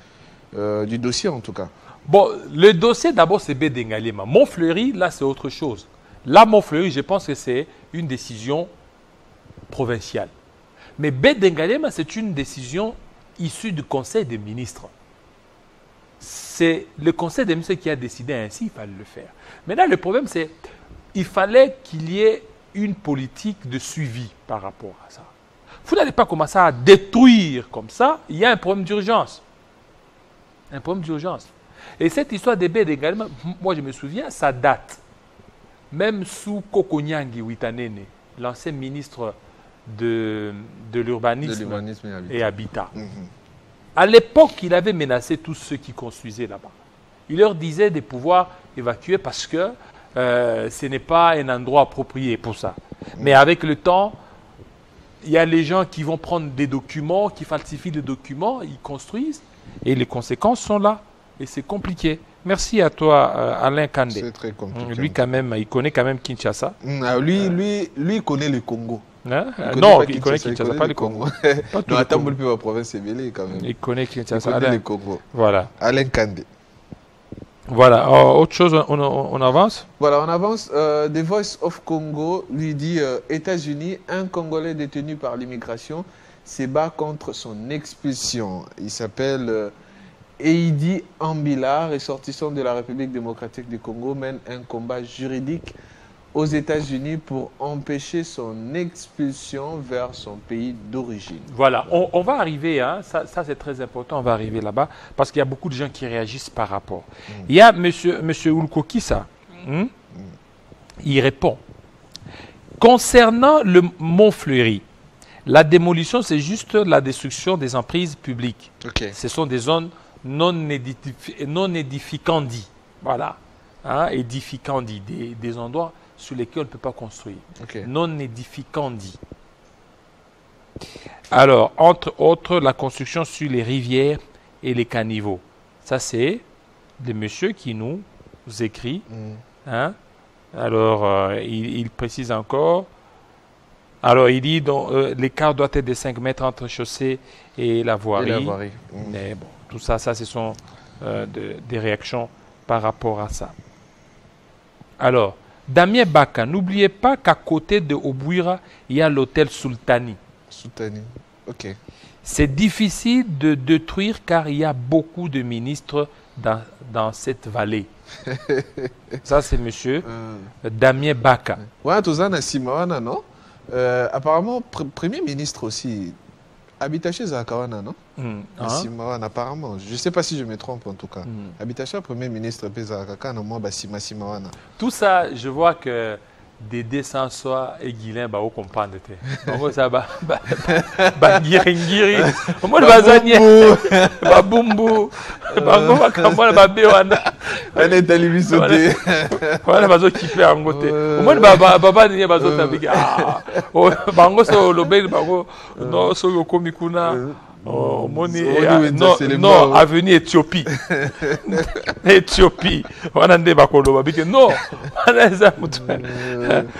dossier, en tout cas. Bon, le dossier, d'abord, c'est Bédingalema. Montfleury, là, c'est autre chose. Là, Montfleury, je pense que c'est une décision provinciale. Mais Bédingalema, c'est une décision issue du Conseil des ministres. C'est le Conseil des ministres qui a décidé ainsi, il fallait le faire. Maintenant, le problème, c'est qu'il fallait qu'il y ait une politique de suivi par rapport à ça. Vous n'allez pas commencer à détruire comme ça, il y a un problème d'urgence. Un problème d'urgence. Et cette histoire des baies également, moi je me souviens, ça date. Même sous Kokonyangi Witanene, l'ancien ministre de l'urbanisme et habitat. À l'époque, il avait menacé tous ceux qui construisaient là-bas. Il leur disait de pouvoir évacuer parce que ce n'est pas un endroit approprié pour ça. Mais avec le temps, il y a les gens qui vont prendre des documents, qui falsifient les documents, ils construisent, et les conséquences sont là. Et c'est compliqué. Merci à toi, Alain Kandé. C'est très compliqué. Lui, quand même, il connaît quand même Kinshasa. Lui, il connaît le Congo. Hein? Il connaît Kinshasa, pas le Congo. Non, attends, la province est mêlée quand même. Il connaît Kinshasa. Il connaît le Congo. Voilà. Alain Kandé. Voilà. Autre chose, on avance? Voilà, on avance. The Voice of Congo lui dit États-Unis, un Congolais détenu par l'immigration se bat contre son expulsion. Il s'appelle Eidi Ambila, ressortissant de la République démocratique du Congo, mène un combat juridique aux États-Unis pour empêcher son expulsion vers son pays d'origine. Voilà, on va arriver, hein, ça c'est très important, on va arriver là-bas, parce qu'il y a beaucoup de gens qui réagissent par rapport. Il y a M. Ulko Kissa, il répond. Concernant le Montfleury, la démolition, c'est juste la destruction des emprises publiques. Ce sont des zones non édificantes, voilà, hein, édificantes, des endroits sur lesquels on ne peut pas construire. Non édificantes. Alors, entre autres, la construction sur les rivières et les caniveaux. Ça, c'est des messieurs qui nous écrit. Hein? Alors, il précise encore. Alors, il dit l'écart doit être de 5 mètres entre chaussée et la voirie. Mais bon, tout ça, ce sont des réactions par rapport à ça. Alors, Damien Baka, n'oubliez pas qu'à côté de Obouira, il y a l'hôtel Sultani. Sultani, ok. C'est difficile de détruire car il y a beaucoup de ministres dans cette vallée. Ça, c'est monsieur Damien Baka. Ouais, Tozana Simawana, non? Apparemment, Premier ministre aussi. Habitaché Zakawana, non? Simawana, apparemment. Je ne sais pas si je me trompe en tout cas. Habitaché Premier ministre Pézakaka, non, moi, Simawana. Tout ça, je vois que Dédé Sansoa et Guilain ba au comprendre te. Bongo ça ba ngiri. Moi ba zanye ba bumbu. Bango ba kamba ba bewana. On est allé lui sauter. Voilà ba zo kipe angote. Moi ba ni ba zo tabiga. Bango so lobe bango no so yo komi kuna. Non, avenue Éthiopie. Éthiopie. Non.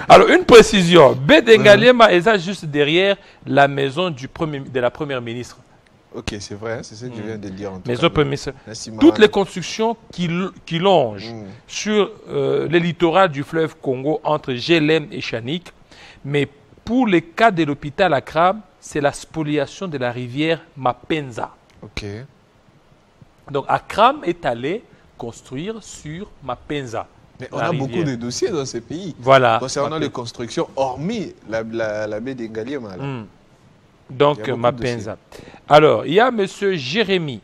Alors, une précision. Bédengaliema est juste derrière la maison de la première ministre. Ok, c'est vrai, c'est ce que je viens de dire. Maison première ministre. Toutes les constructions qui longent sur le littoral du fleuve Congo entre Gélem et Chanik, mais pour le cas de l'hôpital Accra, c'est la spoliation de la rivière Mapenza. Ok. Donc Akram est allé construire sur Mapenza. Mais on a beaucoup de dossiers dans ces pays. Voilà. Concernant les constructions, hormis la baie d'Engaliema. Donc Mapenza. Alors, il y a M. Jérémy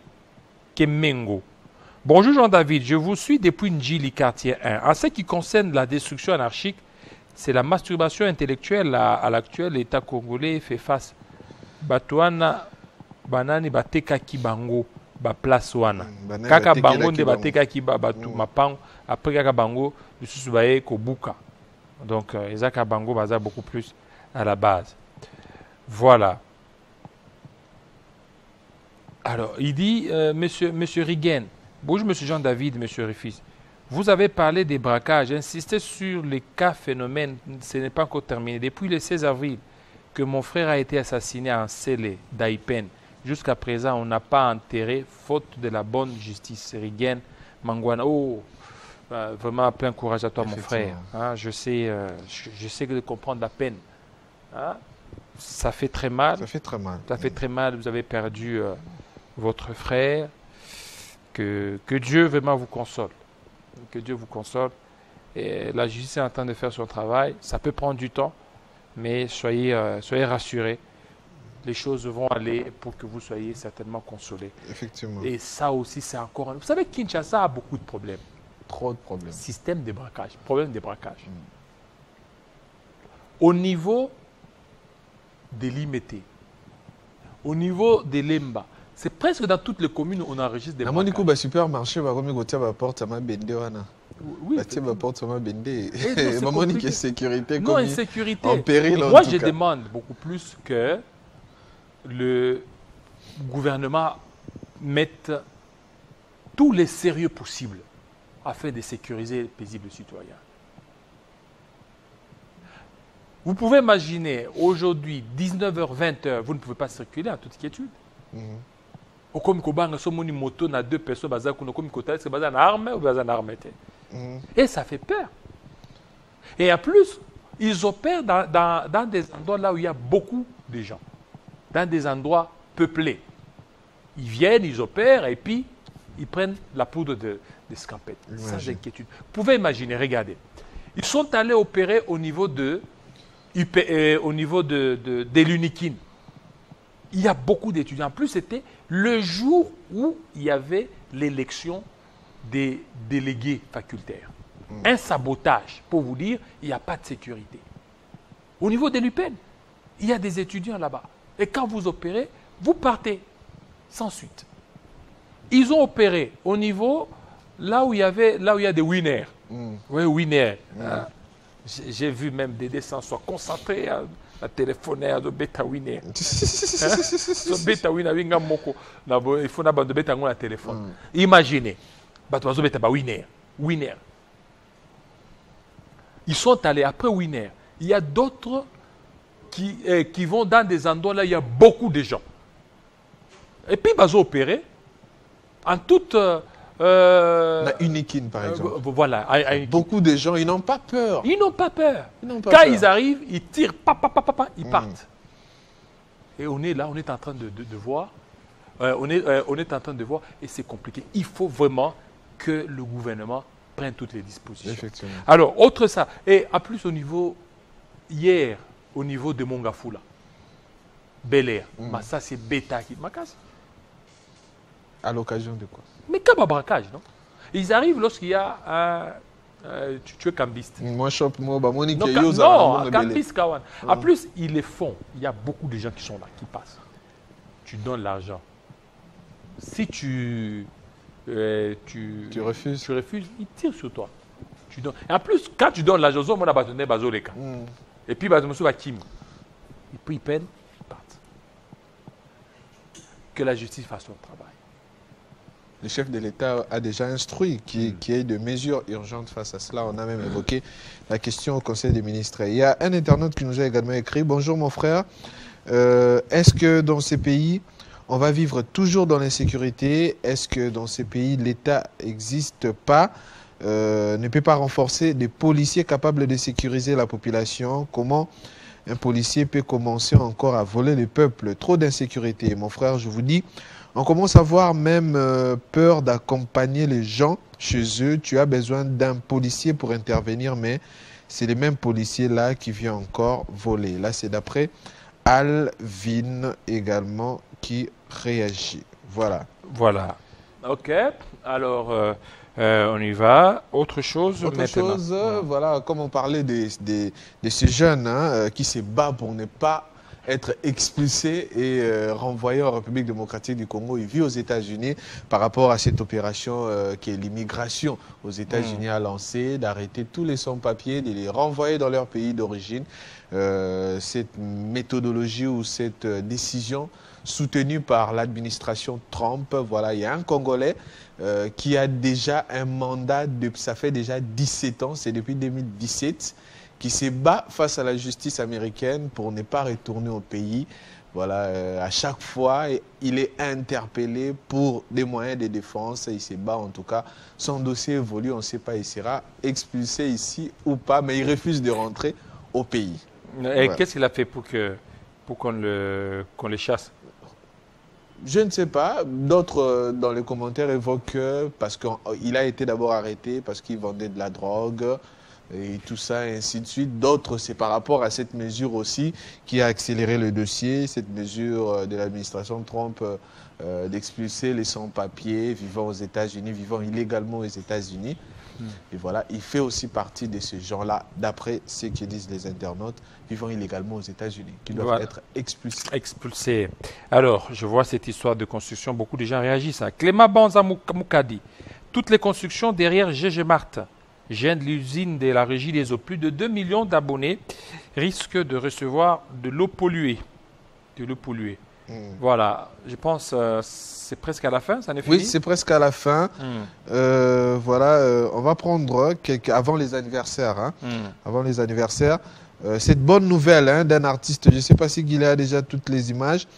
Kemengo. Bonjour Jean-David, je vous suis depuis Ndjili quartier 1. En ce qui concerne la destruction anarchique, c'est la masturbation intellectuelle à l'actuel État congolais fait face. Batouana banani bateka ki bango ba place wana. Kaka bango nde bateka ki ba batu mapango après kaka bango lisusu baye ko buka. Donc, Isaac Abango baza beaucoup plus à la base. Voilà. Alors, il dit, monsieur Rigen, bonjour monsieur Jean-David, monsieur Rifis, vous avez parlé des braquages, insistez sur les cas phénomènes, ce n'est pas encore terminé. Depuis le 16 avril, que mon frère a été assassiné à Nsele, d'Aipen, jusqu'à présent, on n'a pas enterré, faute de la bonne justice. Rigen, Mangwana, oh, vraiment plein courage à toi, mon frère. Hein, je sais de comprendre la peine. Hein, ça fait très mal. Ça fait très mal. Ça fait très mal, vous avez perdu votre frère. Que Dieu vraiment vous console. Que Dieu vous console. Et la justice est en train de faire son travail. Ça peut prendre du temps, mais soyez rassurés. Les choses vont aller pour que vous soyez certainement consolés. Effectivement. Et ça aussi, c'est encore... Vous savez, Kinshasa a beaucoup de problèmes. Trop de problèmes. Système de braquage, problème de braquage. Au niveau de l'Imété, au niveau de l'Emba, c'est presque dans toutes les communes où on enregistre des braquages. Dans le supermarché, on va porte ma bende. Oui, porte ma bende. Maman dit que sécurité. Non, insécurité. En péril, moi, je demande beaucoup plus que le gouvernement mette tous les sérieux possibles afin de sécuriser les paisibles citoyens. Vous pouvez imaginer, aujourd'hui, 19h, 20h, vous ne pouvez pas circuler en toute quiétude. Au comme Kobanga, somoni moto, na deux personnes, comme Kota, c'est basé en arme ou basé en arme. Et ça fait peur. Et en plus, ils opèrent dans des endroits là où il y a beaucoup de gens. Dans des endroits peuplés. Ils viennent, ils opèrent et puis ils prennent la poudre de scampette, sans inquiétude. Vous pouvez imaginer, regardez. Ils sont allés opérer au niveau de l'Unikin. Il y a beaucoup d'étudiants. En plus, c'était le jour où il y avait l'élection des délégués facultaires. Un sabotage, pour vous dire, il n'y a pas de sécurité. Au niveau de l'UPEN, il y a des étudiants là-bas. Et quand vous opérez, vous partez sans suite. Ils ont opéré au niveau, là où il y a des winners. Oui, winners. J'ai vu même des dessins soit concentrés à téléphoner à bêta winner. Bêta winner, il faut de bêta à téléphone. Imaginez, winner. Ils sont allés après winner. Il y a d'autres qui vont dans des endroits là où il y a beaucoup de gens. Et puis ils ont opéré en toute... Unikin, par exemple. Voilà. Beaucoup de gens, ils n'ont pas peur. Ils n'ont pas peur. Quand ils arrivent, ils tirent, ils partent. Et on est là, on est en train de voir. On est en train de voir et c'est compliqué. Il faut vraiment que le gouvernement prenne toutes les dispositions. Effectivement. Alors, autre ça. Et en plus, hier, au niveau de Mongafula, Bel Air, ça c'est bêta qui m'acasse. À l'occasion de quoi? Mais comme un braquage, non? Ils arrivent lorsqu'il y a tu es cambiste. Moi, je suis non, cambiste, Kawan. En plus, ils les font. Il y a beaucoup de gens qui sont là, qui passent. Tu donnes l'argent. Si tu refuses, ils tirent sur toi. Tu donnes. Et en plus, quand tu donnes l'argent, on a bâtonné Bazoleka. Et puis, Kim. Et puis, ils peinent, ils partent. Que la justice fasse son travail. Le chef de l'État a déjà instruit qu'il y ait de mesures urgentes face à cela. On a même évoqué la question au Conseil des ministres. Il y a un internaute qui nous a également écrit « Bonjour mon frère, est-ce que dans ces pays, on va vivre toujours dans l'insécurité? Est-ce que dans ces pays, l'État n'existe pas, ne peut pas renforcer des policiers capables de sécuriser la population? Comment un policier peut commencer encore à voler le peuple? Trop d'insécurité. Mon frère, je vous dis, on commence à avoir même peur d'accompagner les gens chez eux. Tu as besoin d'un policier pour intervenir, mais c'est les mêmes policiers-là qui viennent encore voler. Là, c'est d'après Alvin également qui réagit. Voilà. Voilà. OK. Alors, on y va. Autre chose voilà, comme on parlait de ces jeunes qui se battent pour ne pas être expulsé et renvoyé en République démocratique du Congo. Il vit aux États-Unis par rapport à cette opération qui est l'immigration aux États-Unis a lancé, d'arrêter tous les sans-papiers, de les renvoyer dans leur pays d'origine. Cette méthodologie ou cette décision soutenue par l'administration Trump, voilà, il y a un Congolais qui a déjà un mandat, ça fait déjà 17 ans, c'est depuis 2017, qui se bat face à la justice américaine pour ne pas retourner au pays. Voilà, à chaque fois, il est interpellé pour des moyens de défense. Il se bat en tout cas. Son dossier évolue, on ne sait pas, il sera expulsé ici ou pas, mais il refuse de rentrer au pays. Et qu'est-ce qu'il a fait pour qu'on le chasse? Je ne sais pas. D'autres, dans les commentaires, évoquent parce qu'il a été d'abord arrêté parce qu'il vendait de la drogue et tout ça, et ainsi de suite. D'autres, c'est par rapport à cette mesure aussi qui a accéléré le dossier, cette mesure de l'administration Trump d'expulser les sans-papiers vivant aux États-Unis, vivant illégalement aux États-Unis. Et voilà, il fait aussi partie de ces gens-là, d'après ce que disent les internautes, vivant illégalement aux États-Unis, qui doivent être expulsés. Expulsés. Alors, je vois cette histoire de construction, beaucoup de gens réagissent. Clément Banza Moukadi, toutes les constructions derrière GG Mart, gênent l'usine de la Régie des eaux. Plus de 2 millions d'abonnés risquent de recevoir de l'eau polluée. Voilà, je pense c'est presque à la fin, ça n'est fini? Oui, c'est presque à la fin. Voilà, on va prendre avant les anniversaires. Hein. Avant les anniversaires, cette bonne nouvelle d'un artiste, je ne sais pas si Guilain a déjà toutes les images,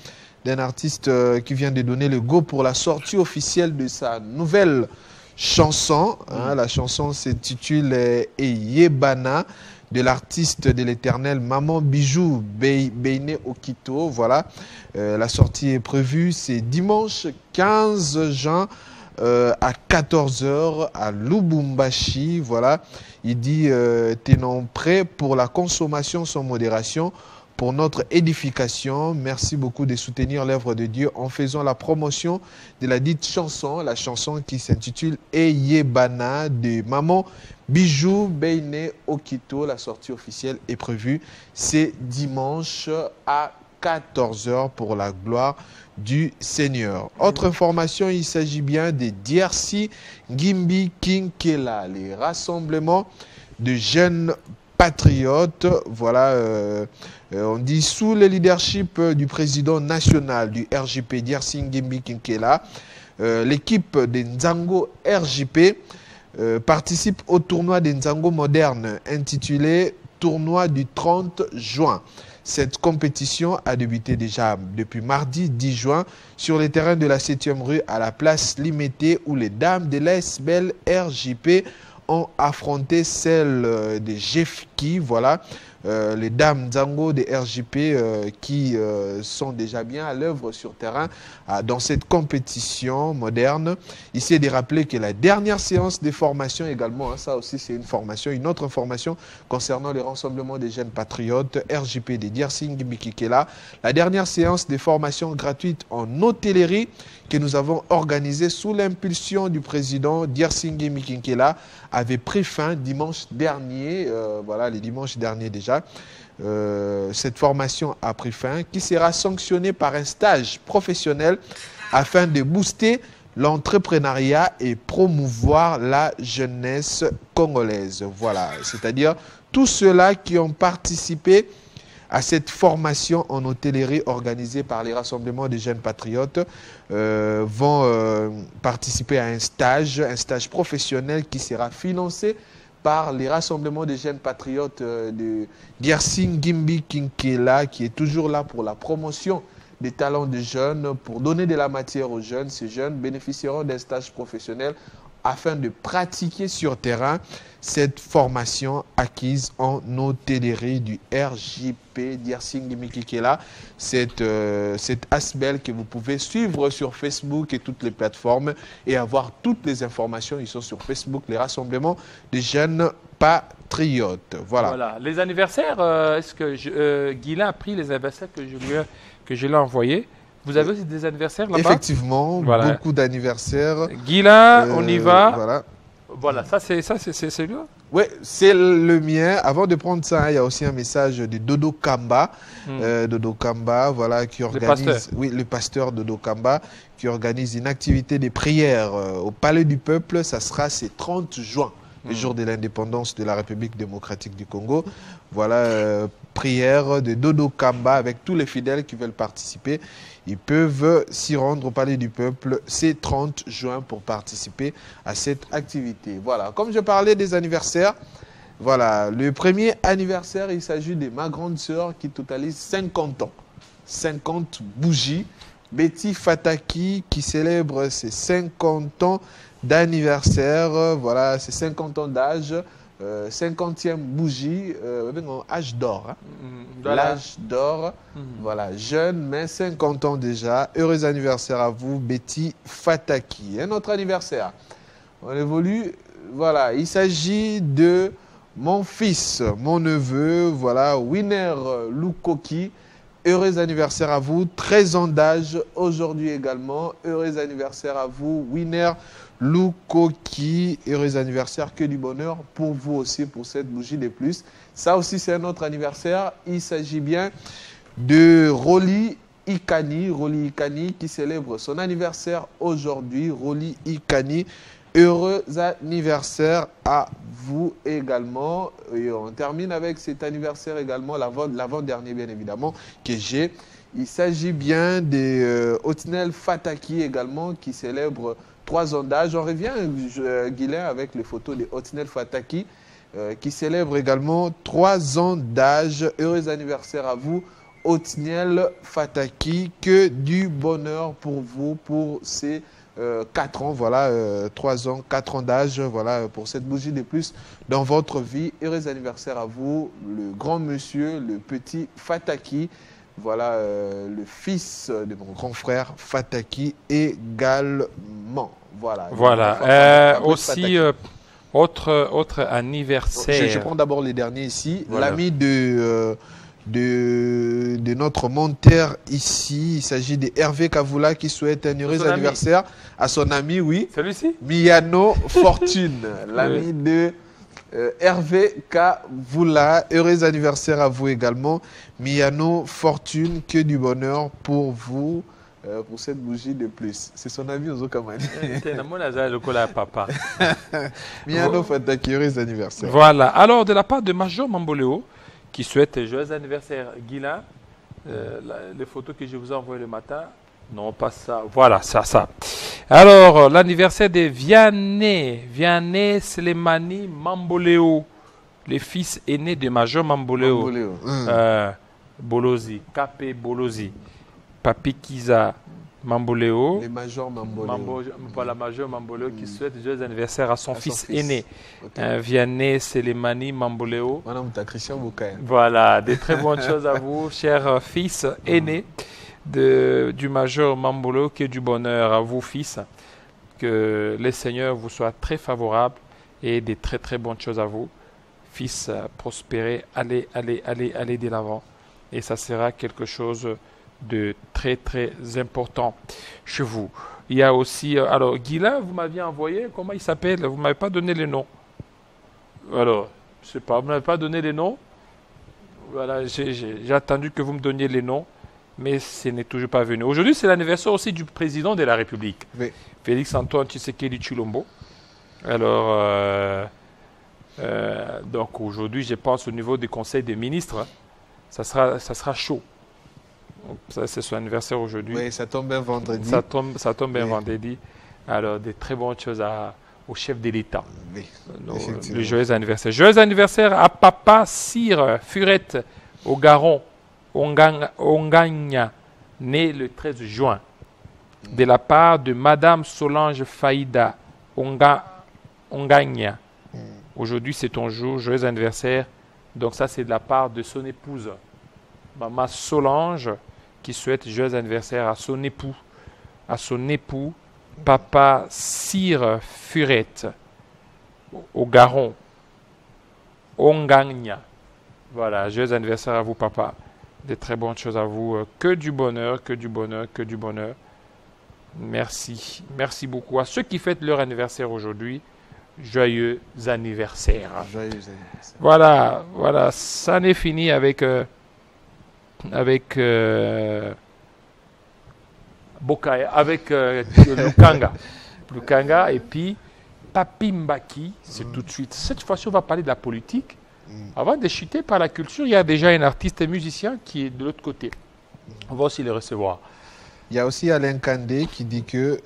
d'un artiste qui vient de donner le go pour la sortie officielle de sa nouvelle chanson. Hein. La chanson s'intitule Eyebana, de l'artiste de l'éternel Maman Bijou Beine Okito. Voilà, la sortie est prévue, c'est dimanche 15 juin à 14 h à Lubumbashi. Voilà, il dit tenons prêts pour la consommation sans modération, pour notre édification. Merci beaucoup de soutenir l'œuvre de Dieu en faisant la promotion de la dite chanson, la chanson qui s'intitule Eyebana de Maman Bijou Beine Okito. La sortie officielle est prévue, c'est dimanche à 14 h pour la gloire du Seigneur. Autre information, il s'agit bien des DRC Ngimbi Kinkela, les rassemblements de jeunes patriotes. Voilà, on dit sous le leadership du président national du RJP, DRC Ngimbi Kinkela, l'équipe de Nzango RJP participe au tournoi des Nzango moderne intitulé Tournoi du 30 juin. Cette compétition a débuté déjà depuis mardi 10 juin sur les terrains de la 7e rue à la place Limité où les dames de l'ASBL RJP ont affronté celles des Jefki. Voilà, les dames Nzango des RJP qui sont déjà bien à l'œuvre sur terrain dans cette compétition moderne. Ici, il est de rappeler que la dernière séance de formation également, hein, ça aussi c'est une formation, une autre information concernant le rassemblement des jeunes patriotes RJP des Diersing Mikikela. La dernière séance de formation gratuite en hôtellerie que nous avons organisée sous l'impulsion du président Diersing Mikikela avait pris fin dimanche dernier, voilà, les dimanches derniers déjà. Cette formation a pris fin, qui sera sanctionnée par un stage professionnel afin de booster l'entrepreneuriat et promouvoir la jeunesse congolaise. Voilà, c'est-à-dire tous ceux-là qui ont participé à cette formation en hôtellerie organisée par les rassemblements des jeunes patriotes vont participer à un stage professionnel qui sera financé par les rassemblements des jeunes patriotes de Diersing Ngimbi Kinkela, qui est toujours là pour la promotion des talents des jeunes, pour donner de la matière aux jeunes. Ces jeunes bénéficieront d'un stage professionnel afin de pratiquer sur terrain cette formation acquise en hôtellerie du RJP Diersing Mikikela. Cette ASBL que vous pouvez suivre sur Facebook et toutes les plateformes et avoir toutes les informations. Ils sont sur Facebook, les rassemblements des jeunes patriotes. Voilà. Voilà. Les anniversaires, est-ce que Guilain a pris les anniversaires que je lui ai envoyés? Vous avez aussi des anniversaires là-bas? Effectivement, voilà. Beaucoup d'anniversaires. Guilain, on y va. Voilà. Voilà, ça c'est lui. Oui, c'est le mien. Avant de prendre ça, il y a aussi un message de Dodo Kamba. Dodo Kamba, voilà, qui organise... Le pasteur Dodo Kamba, qui organise une activité de prière au Palais du Peuple. Ça sera ce 30 juin, le jour de l'indépendance de la République démocratique du Congo. Voilà, prière de Dodo Kamba avec tous les fidèles qui veulent participer. Ils peuvent s'y rendre au Palais du Peuple ce 30 juin pour participer à cette activité. Voilà, comme je parlais des anniversaires, voilà, le premier anniversaire, il s'agit de ma grande sœur qui totalise 50 ans. 50 bougies. Betty Fataki qui célèbre ses 50 ans d'anniversaire. Voilà, ses 50 ans d'âge. 50e bougie, âge d'or. Hein? L'âge d'or. Voilà, jeune, mais 50 ans déjà. Heureux anniversaire à vous, Betty Fataki. Un autre anniversaire. On évolue. Voilà, il s'agit de mon fils, mon neveu, voilà, Winner Lukoki. Heureux anniversaire à vous, 13 ans d'âge aujourd'hui également. Heureux anniversaire à vous, Winner Lukoki. Heureux anniversaire, que du bonheur pour vous aussi, pour cette bougie de plus. Ça aussi, c'est un autre anniversaire. Il s'agit bien de Roli Ikani qui célèbre son anniversaire aujourd'hui. Roli Ikani. Heureux anniversaire à vous également. Et on termine avec cet anniversaire également, l'avant-dernier bien évidemment, que j'ai. Il s'agit bien de Otnel Fataki également, qui célèbre 3 ans d'âge. On revient, Guilain, avec les photos de Otnel Fataki, qui célèbre également 3 ans d'âge. Heureux anniversaire à vous, Otnel Fataki. Que du bonheur pour vous, pour ces 4 ans, voilà, 3 ans, 4 ans d'âge, voilà, pour cette bougie de plus dans votre vie. Heureux anniversaire à vous, le grand monsieur, le petit Fataki, voilà, le fils de mon grand frère Fataki également. Voilà. Voilà. Aussi, autre anniversaire. Je prends d'abord les derniers ici. Voilà. L'ami de notre monteur ici. Il s'agit de Hervé Kavoula qui souhaite un heureux anniversaire à son ami, oui. Celui-ci Miano Fortune, l'ami de Hervé Kavoula. Heureux anniversaire à vous également. Miano Fortune, que du bonheur pour vous. Pour cette bougie de plus. C'est son ami aux Okamani. Papa. Miano Fataki, heureux anniversaire. Voilà. Alors, de la part de Major Mamboléo, qui souhaite joyeux anniversaire, Guilain, les photos que je vous ai envoyées le matin, non, pas ça. Voilà, ça. Alors, l'anniversaire de Vianney Slemani Mamboléo, le fils aîné de Major Mamboléo. Bolozi, Kapé Bolozi. Papi Kiza Mamboléo. Les Major Mamboléo. Voilà, Major Mamboléo qui souhaite joyeux anniversaire à son fils aîné. Okay. Vianney Selemani Mamboléo. Madame Christian Boukaïen. Voilà, des très bonnes choses à vous, cher fils aîné du Major Mamboléo, que du bonheur à vous, fils. Que les seigneurs vous soient très favorables et des très très bonnes choses à vous. Fils, prospérez, allez de l'avant. Et ça sera quelque chose de très très important chez vous. Il y a aussi, alors Guilain, vous m'aviez envoyé, comment il s'appelle? Vous ne m'avez pas donné les noms. Alors, je ne sais pas, vous ne m'avez pas donné les noms. Voilà, j'ai attendu que vous me donniez les noms, mais ce n'est toujours pas venu. Aujourd'hui, c'est l'anniversaire aussi du président de la République, oui. Félix Antoine Tshisekedi Tshilombo. Alors, donc aujourd'hui, je pense au niveau du Conseil des ministres, hein, ça sera chaud. Ça, c'est son anniversaire aujourd'hui. Oui, ça tombe un vendredi. Ça tombe un vendredi. Alors, des très bonnes choses au chef de l'État. Oui, le joyeux anniversaire. Joyeux anniversaire à Papa Cyr Furette au Garon, Ongagna, né le 13 juin. De la part de Madame Solange Faïda, Ongagna. Aujourd'hui, c'est ton jour. Joyeux anniversaire. Donc, ça, c'est de la part de son épouse, Maman Solange, qui souhaite joyeux anniversaire à son époux, Papa Cyr Furette, au Garon, Ongagna. Voilà, joyeux anniversaire à vous, papa. Des très bonnes choses à vous. Que du bonheur, que du bonheur, que du bonheur. Merci. Merci beaucoup. À ceux qui fêtent leur anniversaire aujourd'hui, joyeux anniversaire. Joyeux anniversaire. Voilà, voilà, ça en est fini avec Bokaya, avec Lukanga, et puis Papi Mbaki, c'est tout de suite. Cette fois-ci, on va parler de la politique. Avant de chuter par la culture, il y a déjà un artiste et musicien qui est de l'autre côté. On va aussi les recevoir. Il y a aussi Alain Kandé qui dit que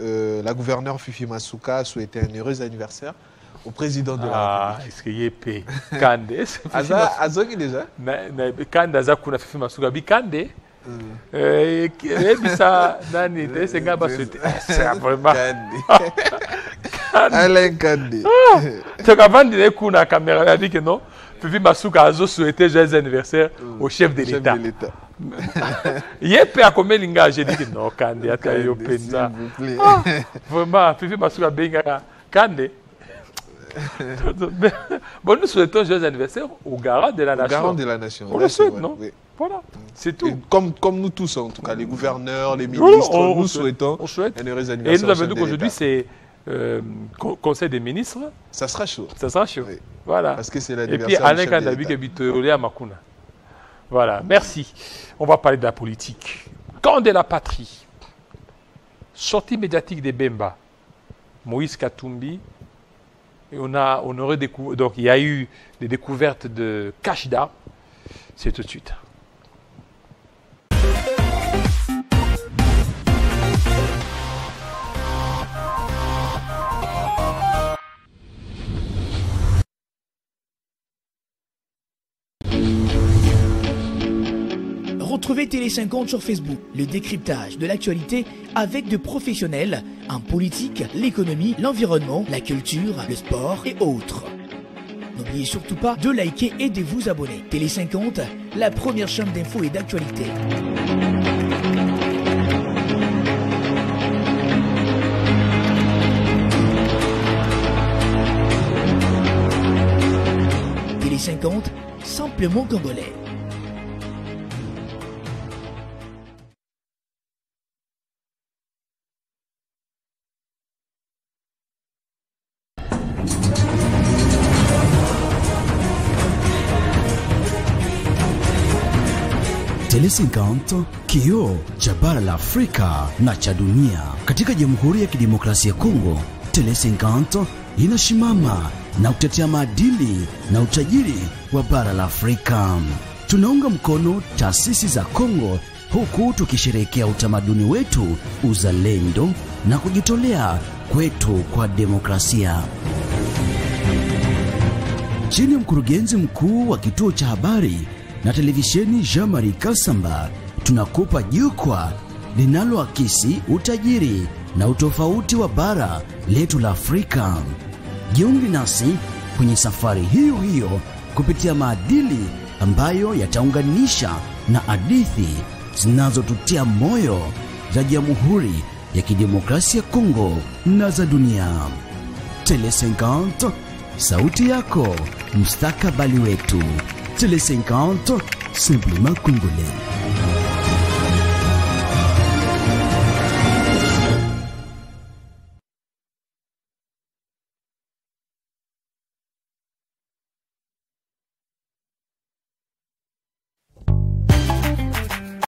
la gouverneure Fifi Masuka a souhaité un heureux anniversaire au président de la République. Est-ce qu'il y a P Kandé Azongi déjà Kandé Azakuna Fifi Masuka bi Kandé c'est vraiment Alain Kandé. Tu as avant de dire la caméra, il a dit que non. Fifi Masuka a souhaité joyeux anniversaire au chef de l'État. Il est prêt à combien l'ingage? J'ai dit que non, Kandé, attends, Penza. Vraiment, Fifi Masuka Benga Kandé. Bon, nous souhaitons joyeux anniversaire au garant de la nation. Garant de la nation. On le souhaite, non? Voilà, c'est tout. Et comme nous tous, en tout cas, les gouverneurs, les ministres, nous souhaitons un heureux anniversaire. Et nous avons dit qu'aujourd'hui, c'est Conseil des ministres. Ça sera chaud. Ça sera chaud. Oui. Voilà. Parce que c'est l'anniversaire. Et puis, Alain Kandabi qui habite Olé à Makuna. Voilà, merci. On va parler de la politique. Quand de la patrie, sortie médiatique des Bemba, Moïse Katumbi, et on aurait découvert. Donc, il y a eu des découvertes de caches d'armes. C'est tout de suite. Retrouvez Télé 50 sur Facebook, le décryptage de l'actualité avec de professionnels en politique, l'économie, l'environnement, la culture, le sport et autres. N'oubliez surtout pas de liker et de vous abonner. Télé 50, la première chaîne d'infos et d'actualité. Télé 50, simplement congolais. Tele 50 kioo cha bara la Afrika na cha dunia. Katika Jamhuri ya Kidemokrasia ya Kongo, Tele 50 inasimama na kutetea maadili na utajiri wa bara la Afrika. Tunaunga mkono taasisi za Kongo huku tukisherehekea utamaduni wetu, uzalendo na kujitolea kwetu kwa demokrasia. Chini ya mkurugenzi mkuu wa kituo cha habari na televisheni Jean-Marie Kasamba, tunakupa jukwaa linaloakisi utajiri na utofauti wa bara letu la Afrika. Jiunge nasi kwenye safari hiyo hiyo kupitia maadili ambayo yataunganisha na hadithi zinazotutia moyo za Jamhuri ya Kidemokrasia ya Kongo na za dunia. Tele 50, sauti yako, mustakabali wetu. Tele 50, simplement congolais.